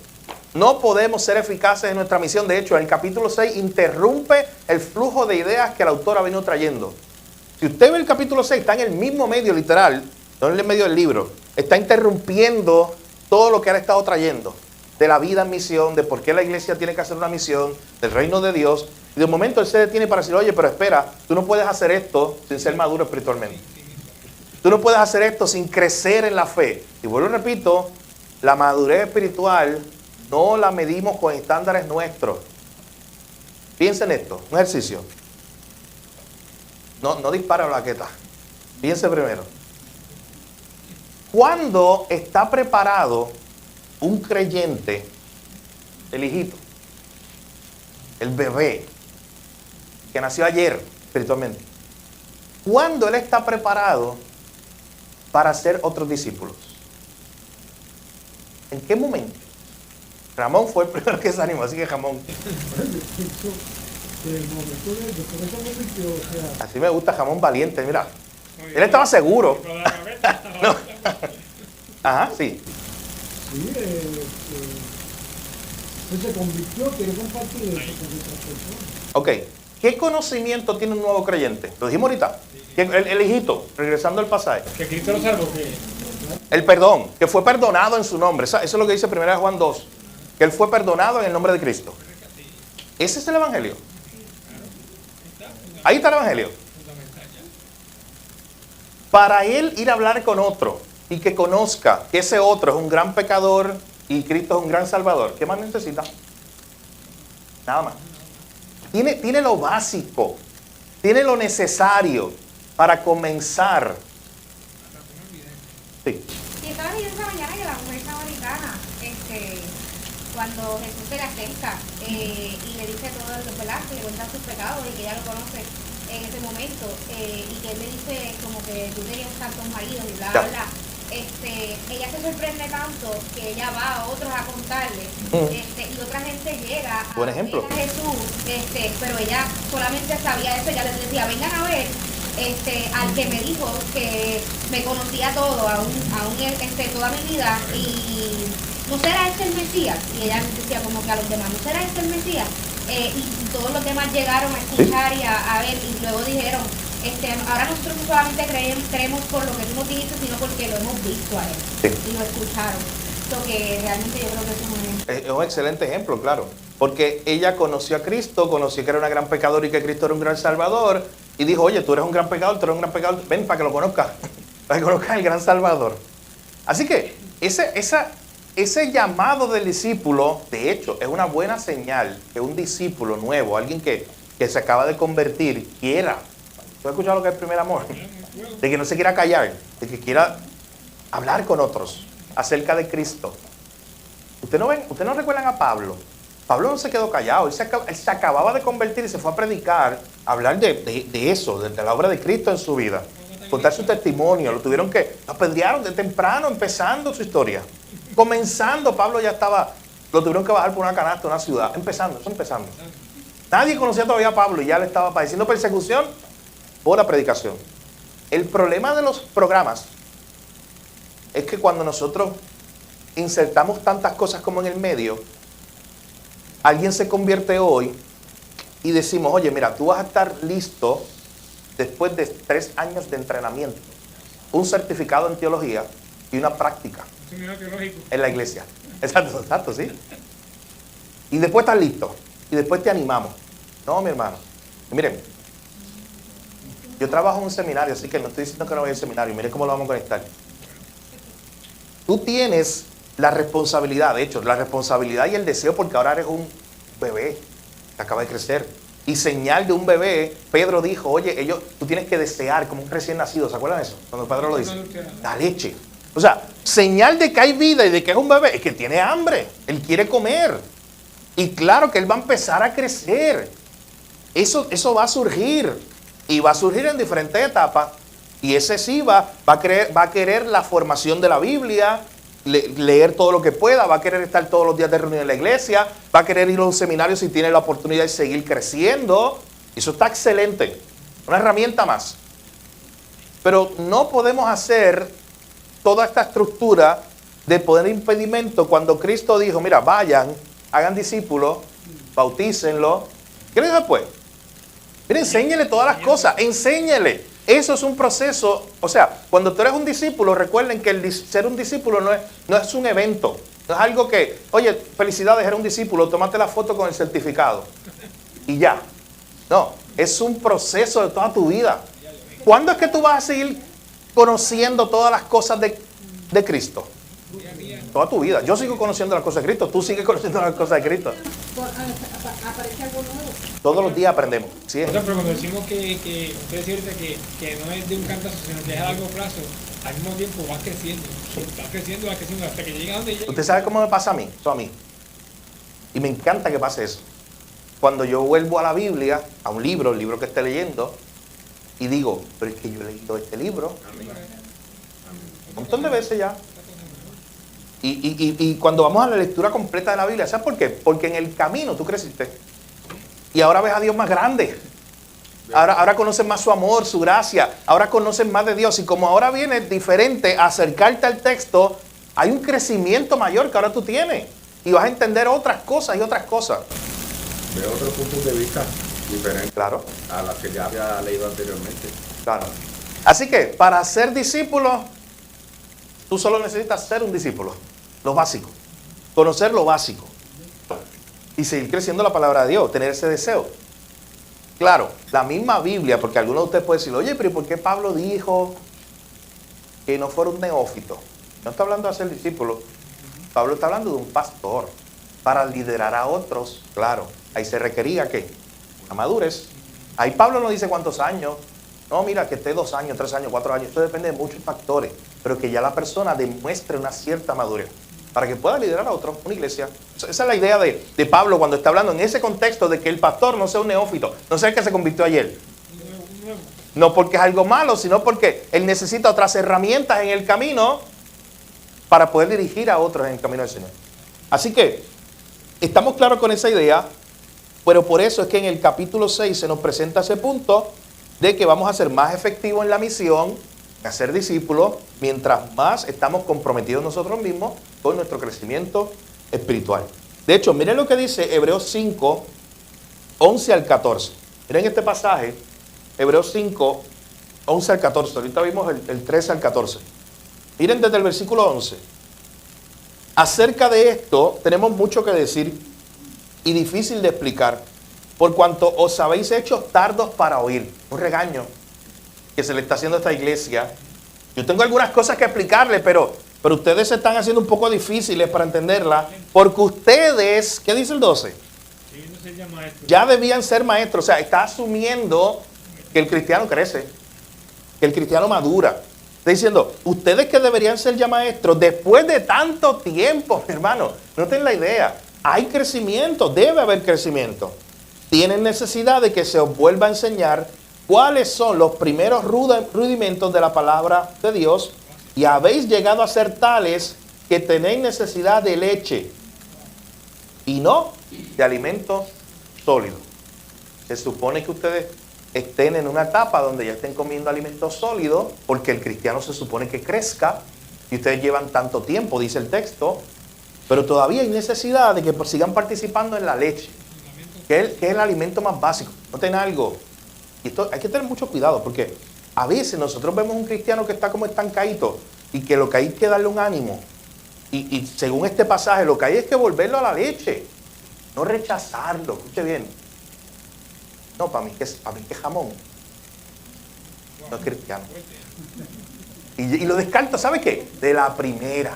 No podemos ser eficaces en nuestra misión. De hecho, el capítulo 6 interrumpe el flujo de ideas que el autor ha venido trayendo. Si usted ve el capítulo 6, está en el mismo medio literal, no en el medio del libro. Está interrumpiendo todo lo que ha estado trayendo. De la vida en misión, de por qué la iglesia tiene que hacer una misión, del reino de Dios. Y de un momento él se detiene para decir, oye, pero espera, tú no puedes hacer esto sin ser maduro espiritualmente. Tú no puedes hacer esto sin crecer en la fe. Y vuelvo y repito, la madurez espiritual no la medimos con estándares nuestros. Piensen en esto, un ejercicio. No dispara la baqueta. Piense primero. ¿Cuándo está preparado un creyente, el hijito, el bebé, que nació ayer espiritualmente? ¿Cuándo él está preparado para ser otros discípulos? ¿En qué momento? Ramón fue el primero que se animó, así que Ramón. Así me gusta Ramón valiente, mira. Él estaba seguro. No. Ajá, sí. Sí, él se convirtió, quiere compartir eso con otras personas. Ok, ¿qué conocimiento tiene un nuevo creyente? Lo dijimos ahorita. El hijito, regresando al pasaje. Que Cristo lo salvó, que El perdón, que fue perdonado en su nombre. Eso es lo que dice 1 Juan 2. Que él fue perdonado en el nombre de Cristo. Ese es el evangelio. Ahí está el evangelio. Para él ir a hablar con otro y que conozca que ese otro es un gran pecador y Cristo es un gran salvador, ¿qué más necesita? Nada más. Tiene lo básico, tiene lo necesario para comenzar. Sí. Y estaba leyendo esta mañana que la mujer samaritana, cuando Jesús se le acerca y le dice todo lo que le cuenta sus pecados y que ella lo conoce en ese momento, y que él le dice como que tú tenías tantos maridos y bla, bla, bla. Ella se sorprende tanto que ella va a otros a contarle, y otra gente llega a Buen ejemplo. ver a Jesús, pero ella solamente sabía eso. Ella les decía, vengan a ver al que me dijo que me conocía todo, aún toda mi vida, y ¿no será este el Mesías? Y ella decía como que a los demás, ¿no será este el Mesías? Y todos los demás llegaron a escuchar y a ver, y luego dijeron, ahora nosotros no solamente creemos por lo que tú nos dijiste, sino porque lo hemos visto a él, y lo escucharon. Lo que realmente yo creo que es un excelente ejemplo, claro, porque ella conoció a Cristo, conoció que era una gran pecadora y que Cristo era un gran salvador, y dijo, oye, tú eres un gran pecador, ven para que lo conozcas, para que conozcas al gran salvador. Así que ese llamado del discípulo, de hecho, es una buena señal que un discípulo nuevo, alguien que se acaba de convertir, quiera. ¿Tú has escuchado lo que es el primer amor? De que no se quiera callar, de que quiera hablar con otros acerca de Cristo. ¿Ustedes no recuerdan a Pablo? Pablo no se quedó callado, él se acababa de convertir y se fue a predicar, a hablar de eso, de la obra de Cristo en su vida. Contar su testimonio, lo apedrearon de temprano, empezando su historia. Comenzando, Pablo ya estaba, lo tuvieron que bajar por una canasta, una ciudad, empezando. Nadie conocía todavía a Pablo y ya le estaba padeciendo persecución por la predicación. El problema de los programas es que cuando nosotros insertamos tantas cosas como en el medio, alguien se convierte hoy y decimos, oye, mira, tú vas a estar listo después de 3 años de entrenamiento, un certificado en teología y una práctica en la iglesia. Exacto, sí. Y después estás listo. Y después te animamos. No, mi hermano. Y miren, yo trabajo en un seminario, así que no estoy diciendo que no voy al seminario. Miren cómo lo vamos a conectar. Tú tienes la responsabilidad, de hecho, la responsabilidad y el deseo, porque ahora eres un bebé que acaba de crecer. Y señal de un bebé, Pedro dijo, oye, tú tienes que desear como un recién nacido. ¿Se acuerdan de eso? Cuando Pedro lo dice. La leche. O sea, señal de que hay vida y de que es un bebé, es que tiene hambre. Él quiere comer. Y claro que él va a empezar a crecer. Eso va a surgir. Y va a surgir en diferentes etapas. Y ese sí va a querer la formación de la Biblia, leer todo lo que pueda, va a querer estar todos los días de reunión en la iglesia, va a querer ir a un seminario si tiene la oportunidad de seguir creciendo. Eso está excelente. Una herramienta más. Pero no podemos hacer toda esta estructura de poner impedimento cuando Cristo dijo, mira, vayan, hagan discípulos, bautícenlo. ¿Qué le dijo después? Mira, enséñele todas las cosas, enséñele. Eso es un proceso, o sea, cuando tú eres un discípulo, recuerden que ser un discípulo no es un evento, no es algo que, oye, felicidades, eres un discípulo, tómate la foto con el certificado y ya. No, es un proceso de toda tu vida. ¿Cuándo es que tú vas a seguir conociendo todas las cosas de Cristo? Toda tu vida. Yo sigo conociendo las cosas de Cristo, tú sigues conociendo las cosas de Cristo. ¿Aparece algo nuevo? Todos los días aprendemos. ¿Sí? Pero cuando decimos que usted decirte que no es de un cantazo, sino que es a largo plazo, al mismo tiempo vas creciendo, hasta que llegue a donde llegue. ¿Usted sabe cómo me pasa a mí? Eso a mí. Y me encanta que pase eso. Cuando yo vuelvo a la Biblia, a un libro, el libro que esté leyendo, y digo, pero es que yo he leído este libro un montón de veces ya. Y cuando vamos a la lectura completa de la Biblia, ¿sabes por qué? Porque en el camino tú creciste. Y ahora ves a Dios más grande. Ahora conoces más su amor, su gracia. Ahora conoces más de Dios. Y como ahora viene diferente a acercarte al texto, hay un crecimiento mayor que ahora tú tienes. Y vas a entender otras cosas y otras cosas. De otros puntos de vista diferentes, claro, a las que ya había leído anteriormente. Claro. Así que para ser discípulo, tú solo necesitas ser un discípulo. Lo básico. Conocer lo básico. Y seguir creciendo la palabra de Dios, tener ese deseo. Claro, la misma Biblia, porque algunos de ustedes pueden decir, oye, pero ¿por qué Pablo dijo que no fuera un neófito? No está hablando de ser discípulo. Pablo está hablando de un pastor para liderar a otros. Claro, ahí se requería que la madurez. Ahí Pablo no dice cuántos años. No, mira, que esté 2 años, 3 años, 4 años. Esto depende de muchos factores. Pero que ya la persona demuestre una cierta madurez para que pueda liderar a otros, una iglesia. Esa es la idea de Pablo cuando está hablando en ese contexto de que el pastor no sea un neófito, no sea el que se convirtió ayer. No porque es algo malo, sino porque él necesita otras herramientas en el camino para poder dirigir a otros en el camino del Señor. Así que estamos claros con esa idea, pero por eso es que en el capítulo 6 se nos presenta ese punto de que vamos a ser más efectivos en la misión a ser discípulos, mientras más estamos comprometidos nosotros mismos con nuestro crecimiento espiritual. De hecho, miren lo que dice Hebreos 5, 11 al 14. Miren este pasaje, Hebreos 5, 11 al 14. Ahorita vimos el 13 al 14. Miren desde el versículo 11. Acerca de esto tenemos mucho que decir y difícil de explicar, por cuanto os habéis hecho tardos para oír. Un regaño que se le está haciendo a esta iglesia. Yo tengo algunas cosas que explicarle, pero ustedes se están haciendo un poco difíciles para entenderla, porque ustedes, ¿qué dice el 12? Ya debían ser maestros. O sea, está asumiendo que el cristiano crece, que el cristiano madura. Está diciendo, ustedes que deberían ser ya maestros, después de tanto tiempo, mi hermano, no tienen la idea. Hay crecimiento, debe haber crecimiento. Tienen necesidad de que se os vuelva a enseñar cuáles son los primeros rudimentos de la palabra de Dios, y habéis llegado a ser tales que tenéis necesidad de leche y no de alimento sólido. Se supone que ustedes estén en una etapa donde ya estén comiendo alimento sólido, porque el cristiano se supone que crezca, y ustedes llevan tanto tiempo, dice el texto, pero todavía hay necesidad de que sigan participando en la leche, que es el alimento más básico. Noten algo, y esto hay que tener mucho cuidado, porque a veces nosotros vemos un cristiano que está como estancadito, y que lo que hay es que darle un ánimo, y según este pasaje, lo que hay es que volverlo a la leche, no rechazarlo. Escuche bien. No, para mí que es jamón. No es cristiano. Y lo descarto, ¿sabe qué? De la primera.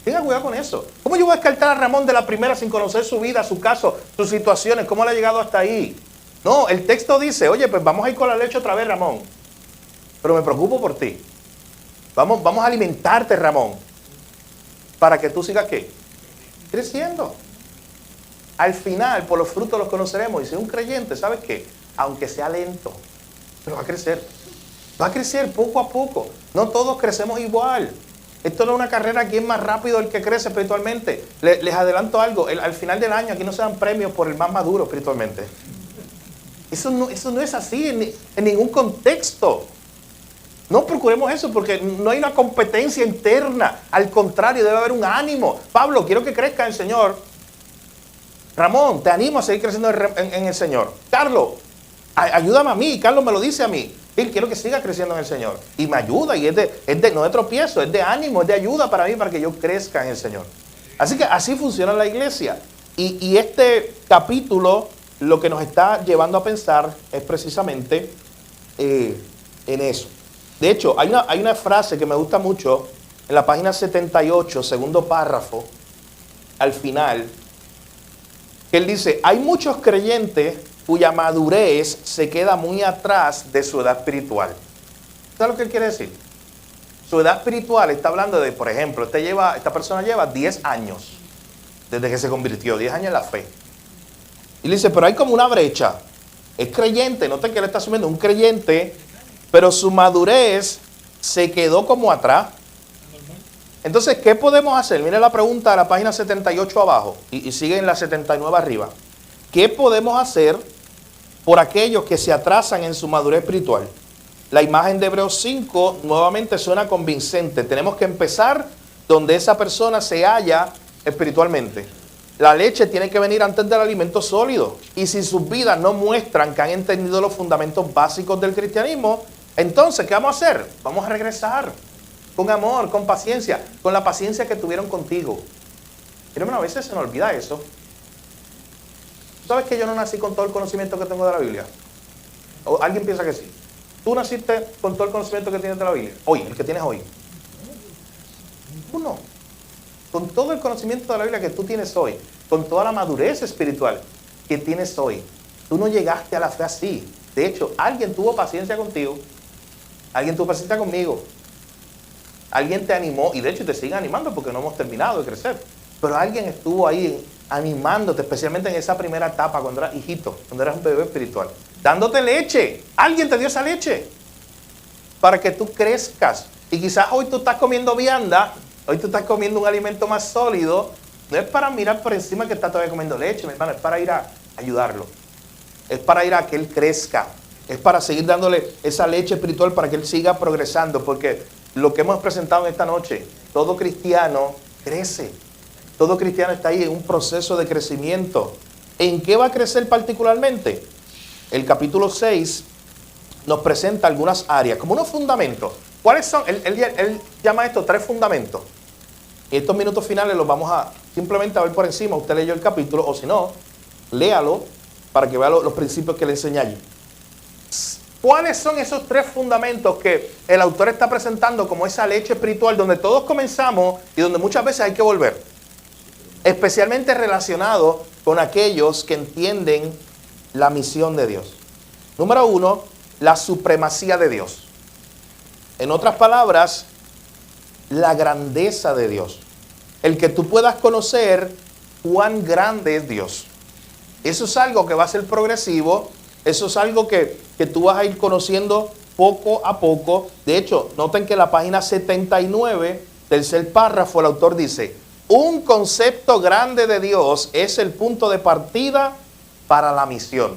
Tenga cuidado con eso. ¿Cómo yo voy a descartar a Ramón de la primera sin conocer su vida, su caso, sus situaciones? ¿Cómo le ha llegado hasta ahí? No, el texto dice, oye, pues vamos a ir con la leche otra vez, Ramón. Pero me preocupo por ti. Vamos a alimentarte, Ramón. Para que tú sigas, ¿qué? Creciendo. Al final, por los frutos los conoceremos. Y si es un creyente, ¿sabes qué? Aunque sea lento, pero va a crecer. Va a crecer poco a poco. No todos crecemos igual. Esto no es una carrera, ¿quién es más rápido el que crece espiritualmente? Les adelanto algo. Al final del año aquí no se dan premios por el más maduro espiritualmente. Eso no es así en ningún contexto. No procuremos eso, porque no hay una competencia interna. Al contrario, debe haber un ánimo. Pablo, quiero que crezca en el Señor. Ramón, te animo a seguir creciendo en el Señor. Carlos, ayúdame a mí. Carlos me lo dice a mí. Quiero que siga creciendo en el Señor. Y me ayuda, y no de tropiezo, es de ánimo, es de ayuda para mí, para que yo crezca en el Señor. Así que así funciona la iglesia. Y este capítulo lo que nos está llevando a pensar es precisamente en eso. De hecho, hay una frase que me gusta mucho en la página 78, segundo párrafo, al final, que él dice, hay muchos creyentes cuya madurez se queda muy atrás de su edad espiritual. ¿Sabes lo que él quiere decir? Su edad espiritual está hablando de, por ejemplo, esta persona lleva 10 años desde que se convirtió, 10 años en la fe. Y le dice, pero hay como una brecha. Es creyente, noten que él está asumiendo un creyente, pero su madurez se quedó como atrás. Entonces, ¿qué podemos hacer? Mire la pregunta de la página 78 abajo y sigue en la 79 arriba. ¿Qué podemos hacer por aquellos que se atrasan en su madurez espiritual? La imagen de Hebreos 5 nuevamente suena convincente. Tenemos que empezar donde esa persona se halla espiritualmente. La leche tiene que venir antes del alimento sólido. Y si sus vidas no muestran que han entendido los fundamentos básicos del cristianismo, entonces, ¿qué vamos a hacer? Vamos a regresar con amor, con paciencia, con la paciencia que tuvieron contigo. Pero bueno, a veces se nos olvida eso. ¿Sabes que yo no nací con todo el conocimiento que tengo de la Biblia? ¿O alguien piensa que sí? ¿Tú naciste con todo el conocimiento que tienes de la Biblia? Hoy, el que tienes hoy. Ninguno. Con todo el conocimiento de la Biblia que tú tienes hoy, con toda la madurez espiritual que tienes hoy, tú no llegaste a la fe así. De hecho, alguien tuvo paciencia contigo. Alguien tuvo paciencia conmigo. Alguien te animó, y de hecho te sigue animando porque no hemos terminado de crecer. Pero alguien estuvo ahí animándote, especialmente en esa primera etapa, cuando eras hijito, cuando eras un bebé espiritual. Dándote leche. Alguien te dio esa leche para que tú crezcas. Y quizás hoy tú estás comiendo vianda, hoy tú estás comiendo un alimento más sólido. No es para mirar por encima que está todavía comiendo leche, mi hermano, es para ir a ayudarlo. Es para ir a que él crezca. Es para seguir dándole esa leche espiritual para que él siga progresando, porque lo que hemos presentado en esta noche, todo cristiano crece. Todo cristiano está ahí en un proceso de crecimiento. ¿En qué va a crecer particularmente? El capítulo 6 nos presenta algunas áreas, como unos fundamentos. ¿Cuáles son? Él llama esto 3 fundamentos. Y estos minutos finales los vamos a simplemente a ver por encima. Usted leyó el capítulo, o si no, léalo para que vea los principios que le enseñé allí. ¿Cuáles son esos 3 fundamentos que el autor está presentando como esa leche espiritual donde todos comenzamos y donde muchas veces hay que volver? Especialmente relacionado con aquellos que entienden la misión de Dios. Número 1, la supremacía de Dios. En otras palabras, la grandeza de Dios. El que tú puedas conocer cuán grande es Dios. Eso es algo que va a ser progresivo. Eso es algo que tú vas a ir conociendo poco a poco. De hecho, noten que en la página 79, tercer párrafo, el autor dice: un concepto grande de Dios es el punto de partida para la misión.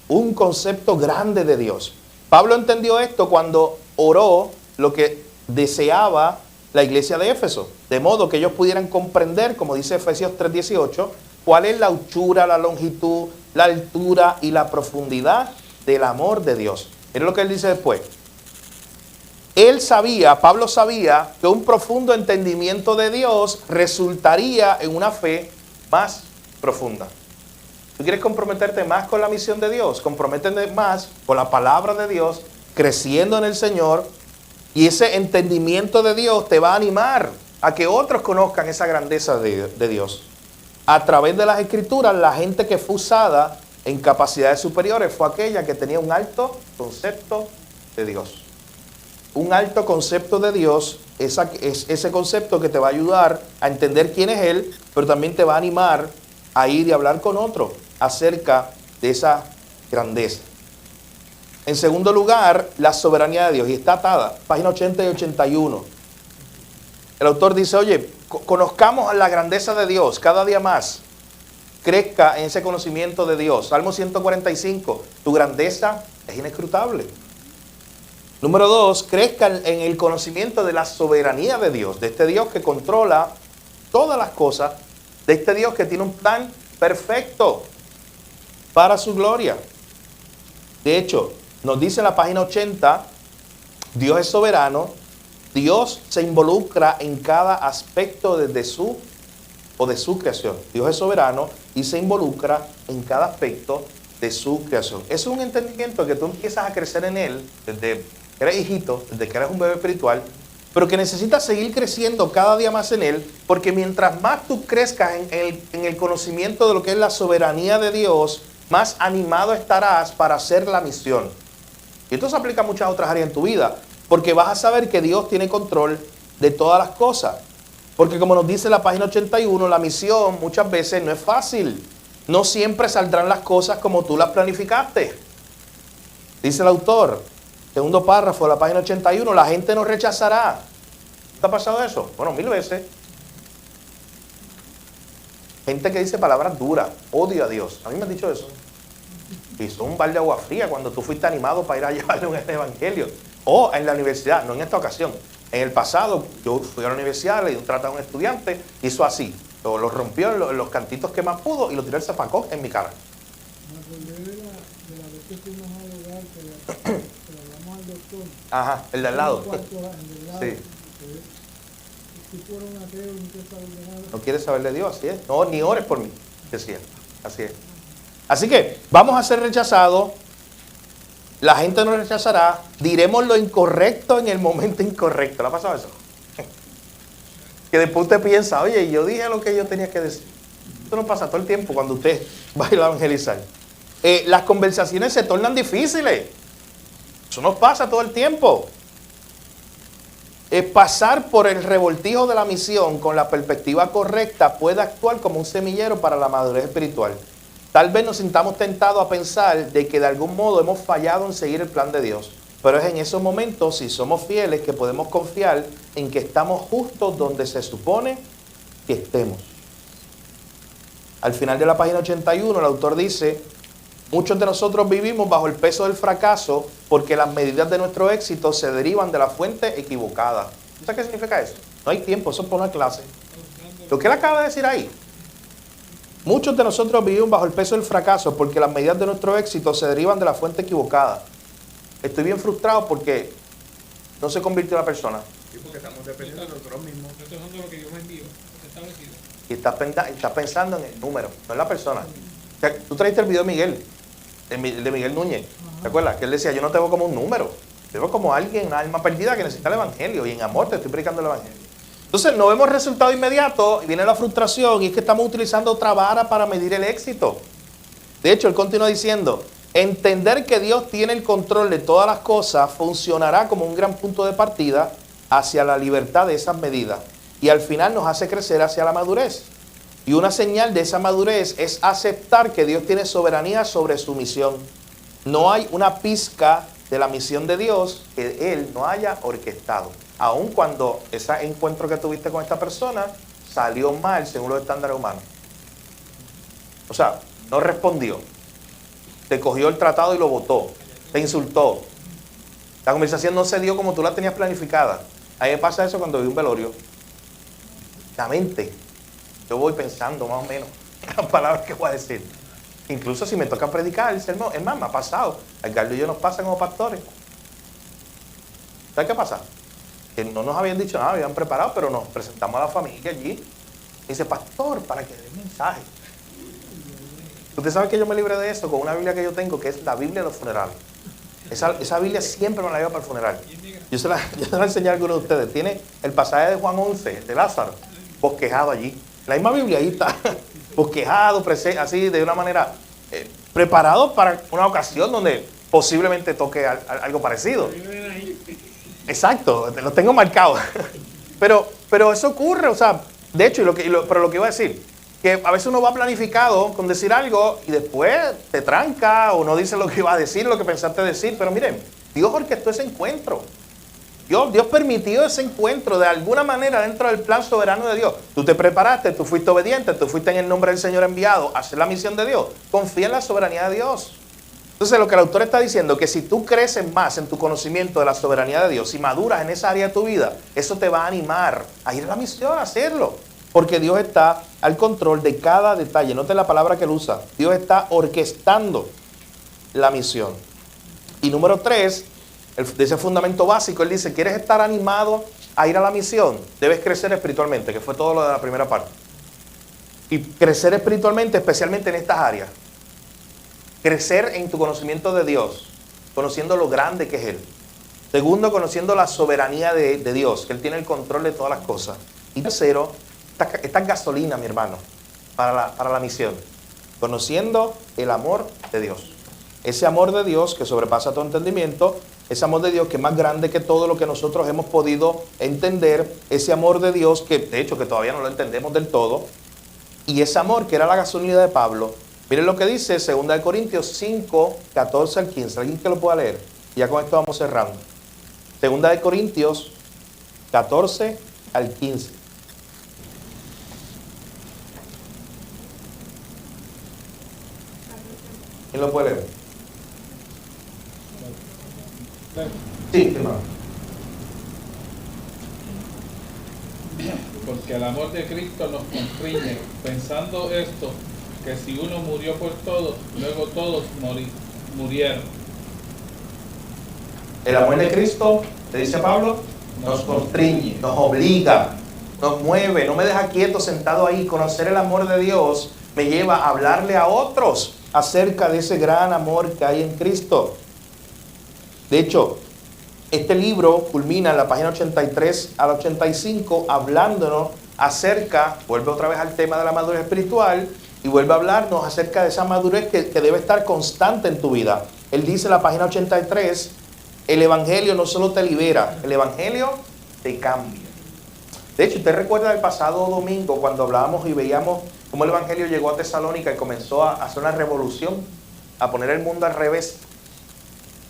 Un concepto grande de Dios. Pablo entendió esto cuando oró lo que deseaba la iglesia de Éfeso, de modo que ellos pudieran comprender, como dice Efesios 3:18, cuál es la anchura, la longitud, la altura y la profundidad del amor de Dios. Miren lo que él dice después. Pablo sabía que un profundo entendimiento de Dios resultaría en una fe más profunda. ¿Tú quieres comprometerte más con la misión de Dios? Comprométete más con la palabra de Dios, creciendo en el Señor, y ese entendimiento de Dios te va a animar a que otros conozcan esa grandeza de Dios. A través de las Escrituras, la gente que fue usada en capacidades superiores fue aquella que tenía un alto concepto de Dios. Un alto concepto de Dios es ese concepto que te va a ayudar a entender quién es Él, pero también te va a animar a ir y hablar con otro acerca de esa grandeza. En segundo lugar, la soberanía de Dios. Y está atada, página 80 y 81. El autor dice, oye, conozcamos la grandeza de Dios cada día más. Crezca en ese conocimiento de Dios. Salmo 145, tu grandeza es inescrutable. Número 2, crezca en el conocimiento de la soberanía de Dios, de este Dios que controla todas las cosas, de este Dios que tiene un plan perfecto para su gloria. De hecho, nos dice en la página 80, Dios es soberano, Dios se involucra en cada aspecto de su creación. Dios es soberano y se involucra en cada aspecto de su creación. Es un entendimiento que tú empiezas a crecer en él desde que eres hijito, desde que eres un bebé espiritual, pero que necesitas seguir creciendo cada día más en él, porque mientras más tú crezcas en el conocimiento de lo que es la soberanía de Dios, más animado estarás para hacer la misión. Y esto se aplica a muchas otras áreas en tu vida, porque vas a saber que Dios tiene control de todas las cosas. Porque como nos dice la página 81, la misión muchas veces no es fácil. No siempre saldrán las cosas como tú las planificaste. Dice el autor, segundo párrafo de la página 81, la gente nos rechazará. ¿Te ha pasado eso? Bueno, 1000 veces. Gente que dice palabras duras, odio a Dios. A mí me han dicho eso. Y son un balde de agua fría cuando tú fuiste animado para ir a llevarle un evangelio. O en la universidad, no en esta ocasión. En el pasado, yo fui a la universidad, le di un trato a un estudiante, hizo así. Lo rompió en los cantitos que más pudo y lo tiró el zafacón en mi cara. Me acordé de la vez que fuimos al hogar, que le hablamos al doctor. Ajá, el de al lado. Sí. Si fuera un ateo, no quiere saber de nada. No quieres saber de Dios, así es. No, ni ores por mí, decía. Así es. Así que vamos a ser rechazados. La gente nos rechazará. Diremos lo incorrecto en el momento incorrecto. ¿Le ha pasado eso? Que después usted piensa, oye, yo dije lo que yo tenía que decir. Esto no pasa todo el tiempo cuando usted va a ir a evangelizar. Las conversaciones se tornan difíciles. Eso nos pasa todo el tiempo. Pasar por el revoltijo de la misión con la perspectiva correcta puede actuar como un semillero para la madurez espiritual. Tal vez nos sintamos tentados a pensar de que de algún modo hemos fallado en seguir el plan de Dios. Pero es en esos momentos, si somos fieles, que podemos confiar en que estamos justos donde se supone que estemos. Al final de la página 81, el autor dice, Muchos de nosotros vivimos bajo el peso del fracaso porque las medidas de nuestro éxito se derivan de la fuente equivocada. ¿Sabes qué significa eso? No hay tiempo, eso es por una clase. Lo que él acaba de decir ahí. Muchos de nosotros vivimos bajo el peso del fracaso porque las medidas de nuestro éxito se derivan de la fuente equivocada. Estoy bien frustrado porque no se convirtió en la persona. Sí, porque estamos dependiendo de nosotros mismos. Nosotros somos lo que Dios me envió, está establecido. Y estás pensando en el número, no en la persona. O sea, tú trajiste el video de Miguel, el de Miguel Núñez. ¿Te acuerdas? Que él decía, yo no te veo como un número, te veo como alguien, una alma perdida que necesita el evangelio. Y en amor te estoy predicando el evangelio. Entonces no vemos resultado inmediato y viene la frustración y es que estamos utilizando otra vara para medir el éxito. De hecho, él continúa diciendo, entender que Dios tiene el control de todas las cosas funcionará como un gran punto de partida hacia la libertad de esas medidas y al final nos hace crecer hacia la madurez. Y una señal de esa madurez es aceptar que Dios tiene soberanía sobre su misión. No hay una pizca de la misión de Dios que Él no haya orquestado. Aun cuando ese encuentro que tuviste con esta persona salió mal según los estándares humanos. O sea, no respondió. Te cogió el tratado y lo botó. Te insultó. La conversación no se dio como tú la tenías planificada. A mí me pasa eso cuando vi un velorio. La mente. Yo voy pensando más o menos las palabras que voy a decir. Incluso si me toca predicar el sermón. Es más, me ha pasado. Edgardo y yo nos pasa como pastores. ¿Sabes qué pasa? Que no nos habían dicho nada, habían preparado, pero nos presentamos a la familia allí. Y dice, pastor, para que dé mensaje. Usted sabe que yo me libré de esto con una Biblia que yo tengo, que es la Biblia de los funerales. Esa Biblia siempre me la llevo para el funeral. Yo se la enseñé a algunos de ustedes. Tiene el pasaje de Juan 11, de Lázaro, bosquejado allí. La misma Biblia ahí está, bosquejado, así de una manera, preparado para una ocasión donde posiblemente toque algo parecido. Exacto, lo tengo marcado. Pero eso ocurre, o sea, de hecho, pero lo que iba a decir, que a veces uno va planificado con decir algo y después te tranca o no dice lo que iba a decir, lo que pensaste decir. Pero miren, Dios orquestó ese encuentro. Dios permitió ese encuentro de alguna manera dentro del plan soberano de Dios. Tú te preparaste, tú fuiste obediente, tú fuiste en el nombre del Señor enviado a hacer la misión de Dios. Confía en la soberanía de Dios. Entonces lo que el autor está diciendo, que si tú creces más en tu conocimiento de la soberanía de Dios y maduras en esa área de tu vida, eso te va a animar a ir a la misión, a hacerlo. Porque Dios está al control de cada detalle. Noten la palabra que él usa. Dios está orquestando la misión. Y número 3, de ese fundamento básico, él dice, ¿quieres estar animado a ir a la misión? Debes crecer espiritualmente, que fue todo lo de la primera parte. Y crecer espiritualmente, especialmente en estas áreas. Crecer en tu conocimiento de Dios, conociendo lo grande que es Él. Segundo, conociendo la soberanía de Dios, que Él tiene el control de todas las cosas. Y tercero, esta es gasolina, mi hermano, para la misión. Conociendo el amor de Dios. Ese amor de Dios que sobrepasa todo entendimiento, ese amor de Dios que es más grande que todo lo que nosotros hemos podido entender, ese amor de Dios que de hecho que todavía no lo entendemos del todo, y ese amor que era la gasolina de Pablo. Miren lo que dice 2 Corintios 5, 14 al 15. ¿Alguien que lo pueda leer? Ya con esto vamos cerrando. 2 Corintios 14 al 15. ¿Quién lo puede leer? Sí, hermano. Porque el amor de Cristo nos constriñe, pensando esto, que si uno murió por todos, luego todos murieron. El amor de Cristo, te dice Pablo, nos constriñe, nos obliga, nos mueve, no me deja quieto sentado ahí. Conocer el amor de Dios me lleva a hablarle a otros acerca de ese gran amor que hay en Cristo. De hecho, este libro culmina en la página 83 al 85 hablándonos acerca, vuelve otra vez al tema de la madurez espiritual y vuelve a hablarnos acerca de esa madurez que debe estar constante en tu vida. Él dice en la página 83, el Evangelio no solo te libera, el Evangelio te cambia. De hecho, usted recuerda el pasado domingo cuando hablábamos y veíamos cómo el Evangelio llegó a Tesalónica y comenzó a hacer una revolución, a poner el mundo al revés.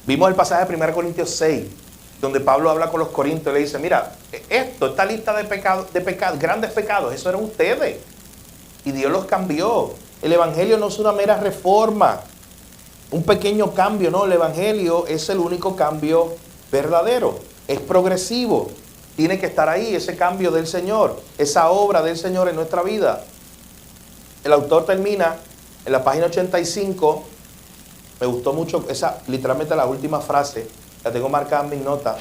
Vimos el pasaje de 1 Corintios 6, donde Pablo habla con los corintios y le dice, mira, esta lista de pecados, grandes pecados, eso eran ustedes. Y Dios los cambió. El Evangelio no es una mera reforma. un pequeño cambio, no, el Evangelio es el único cambio verdadero, es progresivo, tiene que estar ahí ese cambio del Señor, esa obra del Señor en nuestra vida. El autor termina en la página 85, me gustó mucho esa, literalmente la última frase, la tengo marcada en mis notas,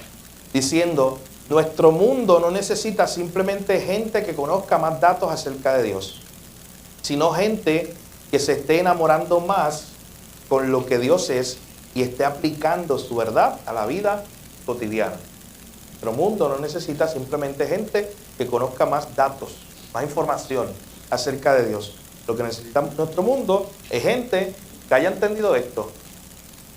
diciendo: nuestro mundo no necesita simplemente gente que conozca más datos acerca de Dios, sino gente que se esté enamorando más con lo que Dios es y esté aplicando su verdad a la vida cotidiana. Nuestro mundo no necesita simplemente gente que conozca más datos, más información acerca de Dios. Lo que necesita nuestro mundo es gente que haya entendido esto,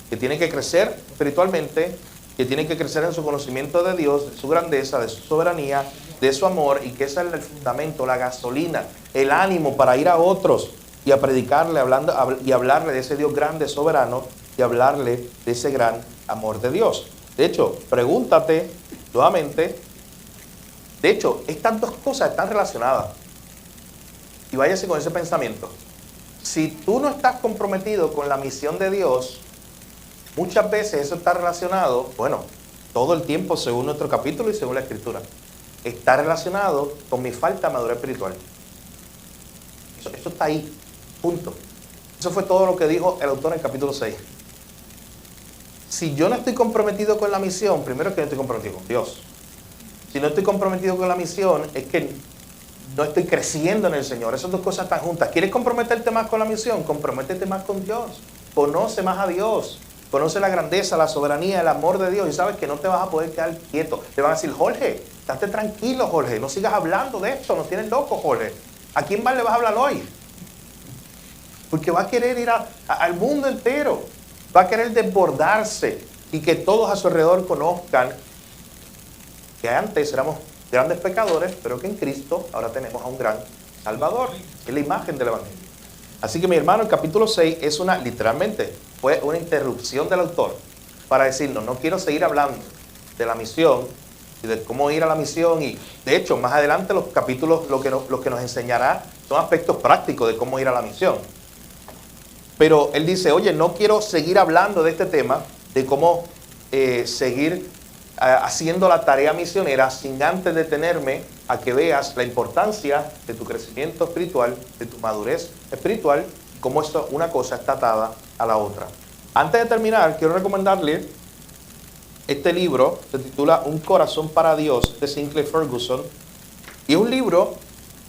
que tiene que crecer espiritualmente, que tiene que crecer en su conocimiento de Dios, de su grandeza, de su soberanía, de su amor, y que ese es el fundamento, la gasolina, el ánimo para ir a otros y a predicarle, y hablarle de ese Dios grande, soberano, y hablarle de ese gran amor de Dios. De hecho, pregúntate nuevamente, de hecho, estas dos cosas están relacionadas. Y váyase con ese pensamiento. Si tú no estás comprometido con la misión de Dios, muchas veces eso está relacionado, bueno, todo el tiempo según nuestro capítulo y según la Escritura, está relacionado con mi falta de madurez espiritual. Eso está ahí, punto. Eso fue todo lo que dijo el autor en el capítulo 6. Si yo no estoy comprometido con la misión, primero es que no estoy comprometido con Dios. Si no estoy comprometido con la misión, es que no estoy creciendo en el Señor. Esas dos cosas están juntas. ¿Quieres comprometerte más con la misión? Comprométete más con Dios. Conoce más a Dios. Conoce la grandeza, la soberanía, el amor de Dios. Y sabes que no te vas a poder quedar quieto. Te van a decir: Jorge, estate tranquilo, Jorge. No sigas hablando de esto. Nos tienes loco, Jorge. ¿A quién más le vas a hablar hoy? Porque va a querer ir al mundo entero. Va a querer desbordarse. Y que todos a su alrededor conozcan que antes éramos grandes pecadores, pero que en Cristo ahora tenemos a un gran Salvador. Es la imagen del Evangelio. Así que, mi hermano, el capítulo 6 es literalmente, fue una interrupción del autor para decirnos: no quiero seguir hablando de la misión y de cómo ir a la misión. Y de hecho, más adelante los capítulos lo que nos enseñará son aspectos prácticos de cómo ir a la misión. Pero él dice: oye, no quiero seguir hablando de este tema, de cómo seguir haciendo la tarea misionera sin antes detenerme a que veas la importancia de tu crecimiento espiritual, de tu madurez espiritual, cómo esto, una cosa está atada a la otra. Antes de terminar, quiero recomendarle este libro, se titula Un corazón para Dios, de Sinclair Ferguson, y es un libro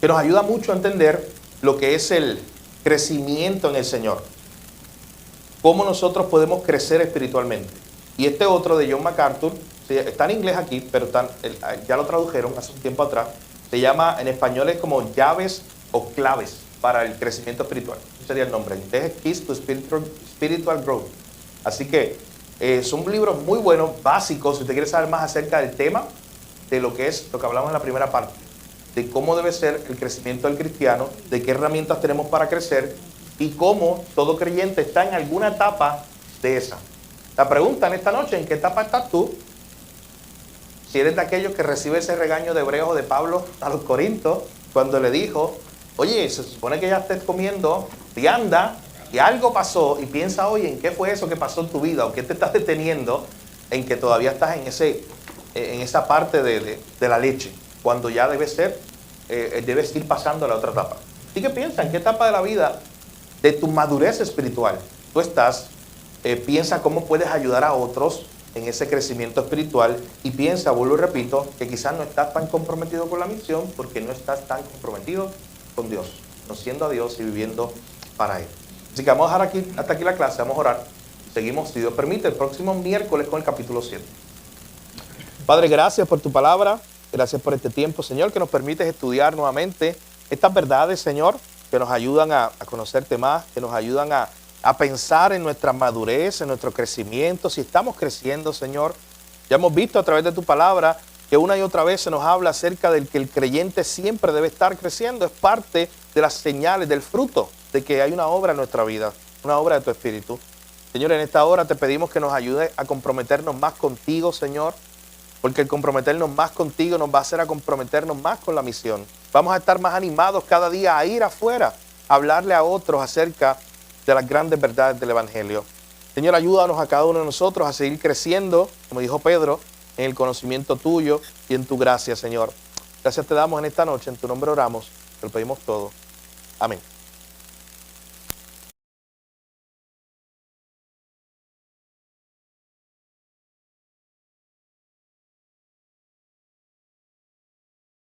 que nos ayuda mucho a entender lo que es el crecimiento en el Señor, cómo nosotros podemos crecer espiritualmente. Y este otro de John MacArthur, está en inglés aquí, pero ya lo tradujeron hace un tiempo atrás. Se llama, en español es como llaves o claves para el crecimiento espiritual. Ese sería el nombre. En inglés es Keys to Spiritual Growth. Así que son libros muy buenos, básicos, si usted quiere saber más acerca del tema, de lo que es, lo que hablamos en la primera parte, de cómo debe ser el crecimiento del cristiano, de qué herramientas tenemos para crecer y cómo todo creyente está en alguna etapa de esa. La pregunta en esta noche: ¿en qué etapa estás tú? Si eres de aquellos que recibe ese regaño de Hebreos o de Pablo a los Corintios, cuando le dijo: oye, se supone que ya estés comiendo vianda y algo pasó, y piensa hoy en qué fue eso que pasó en tu vida, o qué te estás deteniendo en que todavía estás en esa parte de la leche, cuando ya debes ir pasando a la otra etapa. Así que piensa en qué etapa de la vida, de tu madurez espiritual, tú estás. Piensa cómo puedes ayudar a otros en ese crecimiento espiritual, y piensa, vuelvo y repito, que quizás no estás tan comprometido con la misión porque no estás tan comprometido con Dios, conociendo a Dios y viviendo para Él. Así que vamos a dejar hasta aquí la clase, vamos a orar. Seguimos, si Dios permite, el próximo miércoles con el capítulo 7. Padre, gracias por tu palabra, gracias por este tiempo, Señor, que nos permites estudiar nuevamente estas verdades, Señor, que nos ayudan a conocerte más, que nos ayudan a pensar en nuestra madurez, en nuestro crecimiento, si estamos creciendo, Señor. Ya hemos visto a través de tu palabra que una y otra vez se nos habla acerca del que el creyente siempre debe estar creciendo. Es parte de las señales, del fruto de que hay una obra en nuestra vida, una obra de tu Espíritu. Señor, en esta hora te pedimos que nos ayude a comprometernos más contigo, Señor, porque el comprometernos más contigo nos va a hacer a comprometernos más con la misión. Vamos a estar más animados cada día a ir afuera, a hablarle a otros acerca de las grandes verdades del Evangelio. Señor, ayúdanos a cada uno de nosotros a seguir creciendo, como dijo Pedro, en el conocimiento tuyo y en tu gracia, Señor. Gracias te damos en esta noche, en tu nombre oramos, te lo pedimos todo. Amén.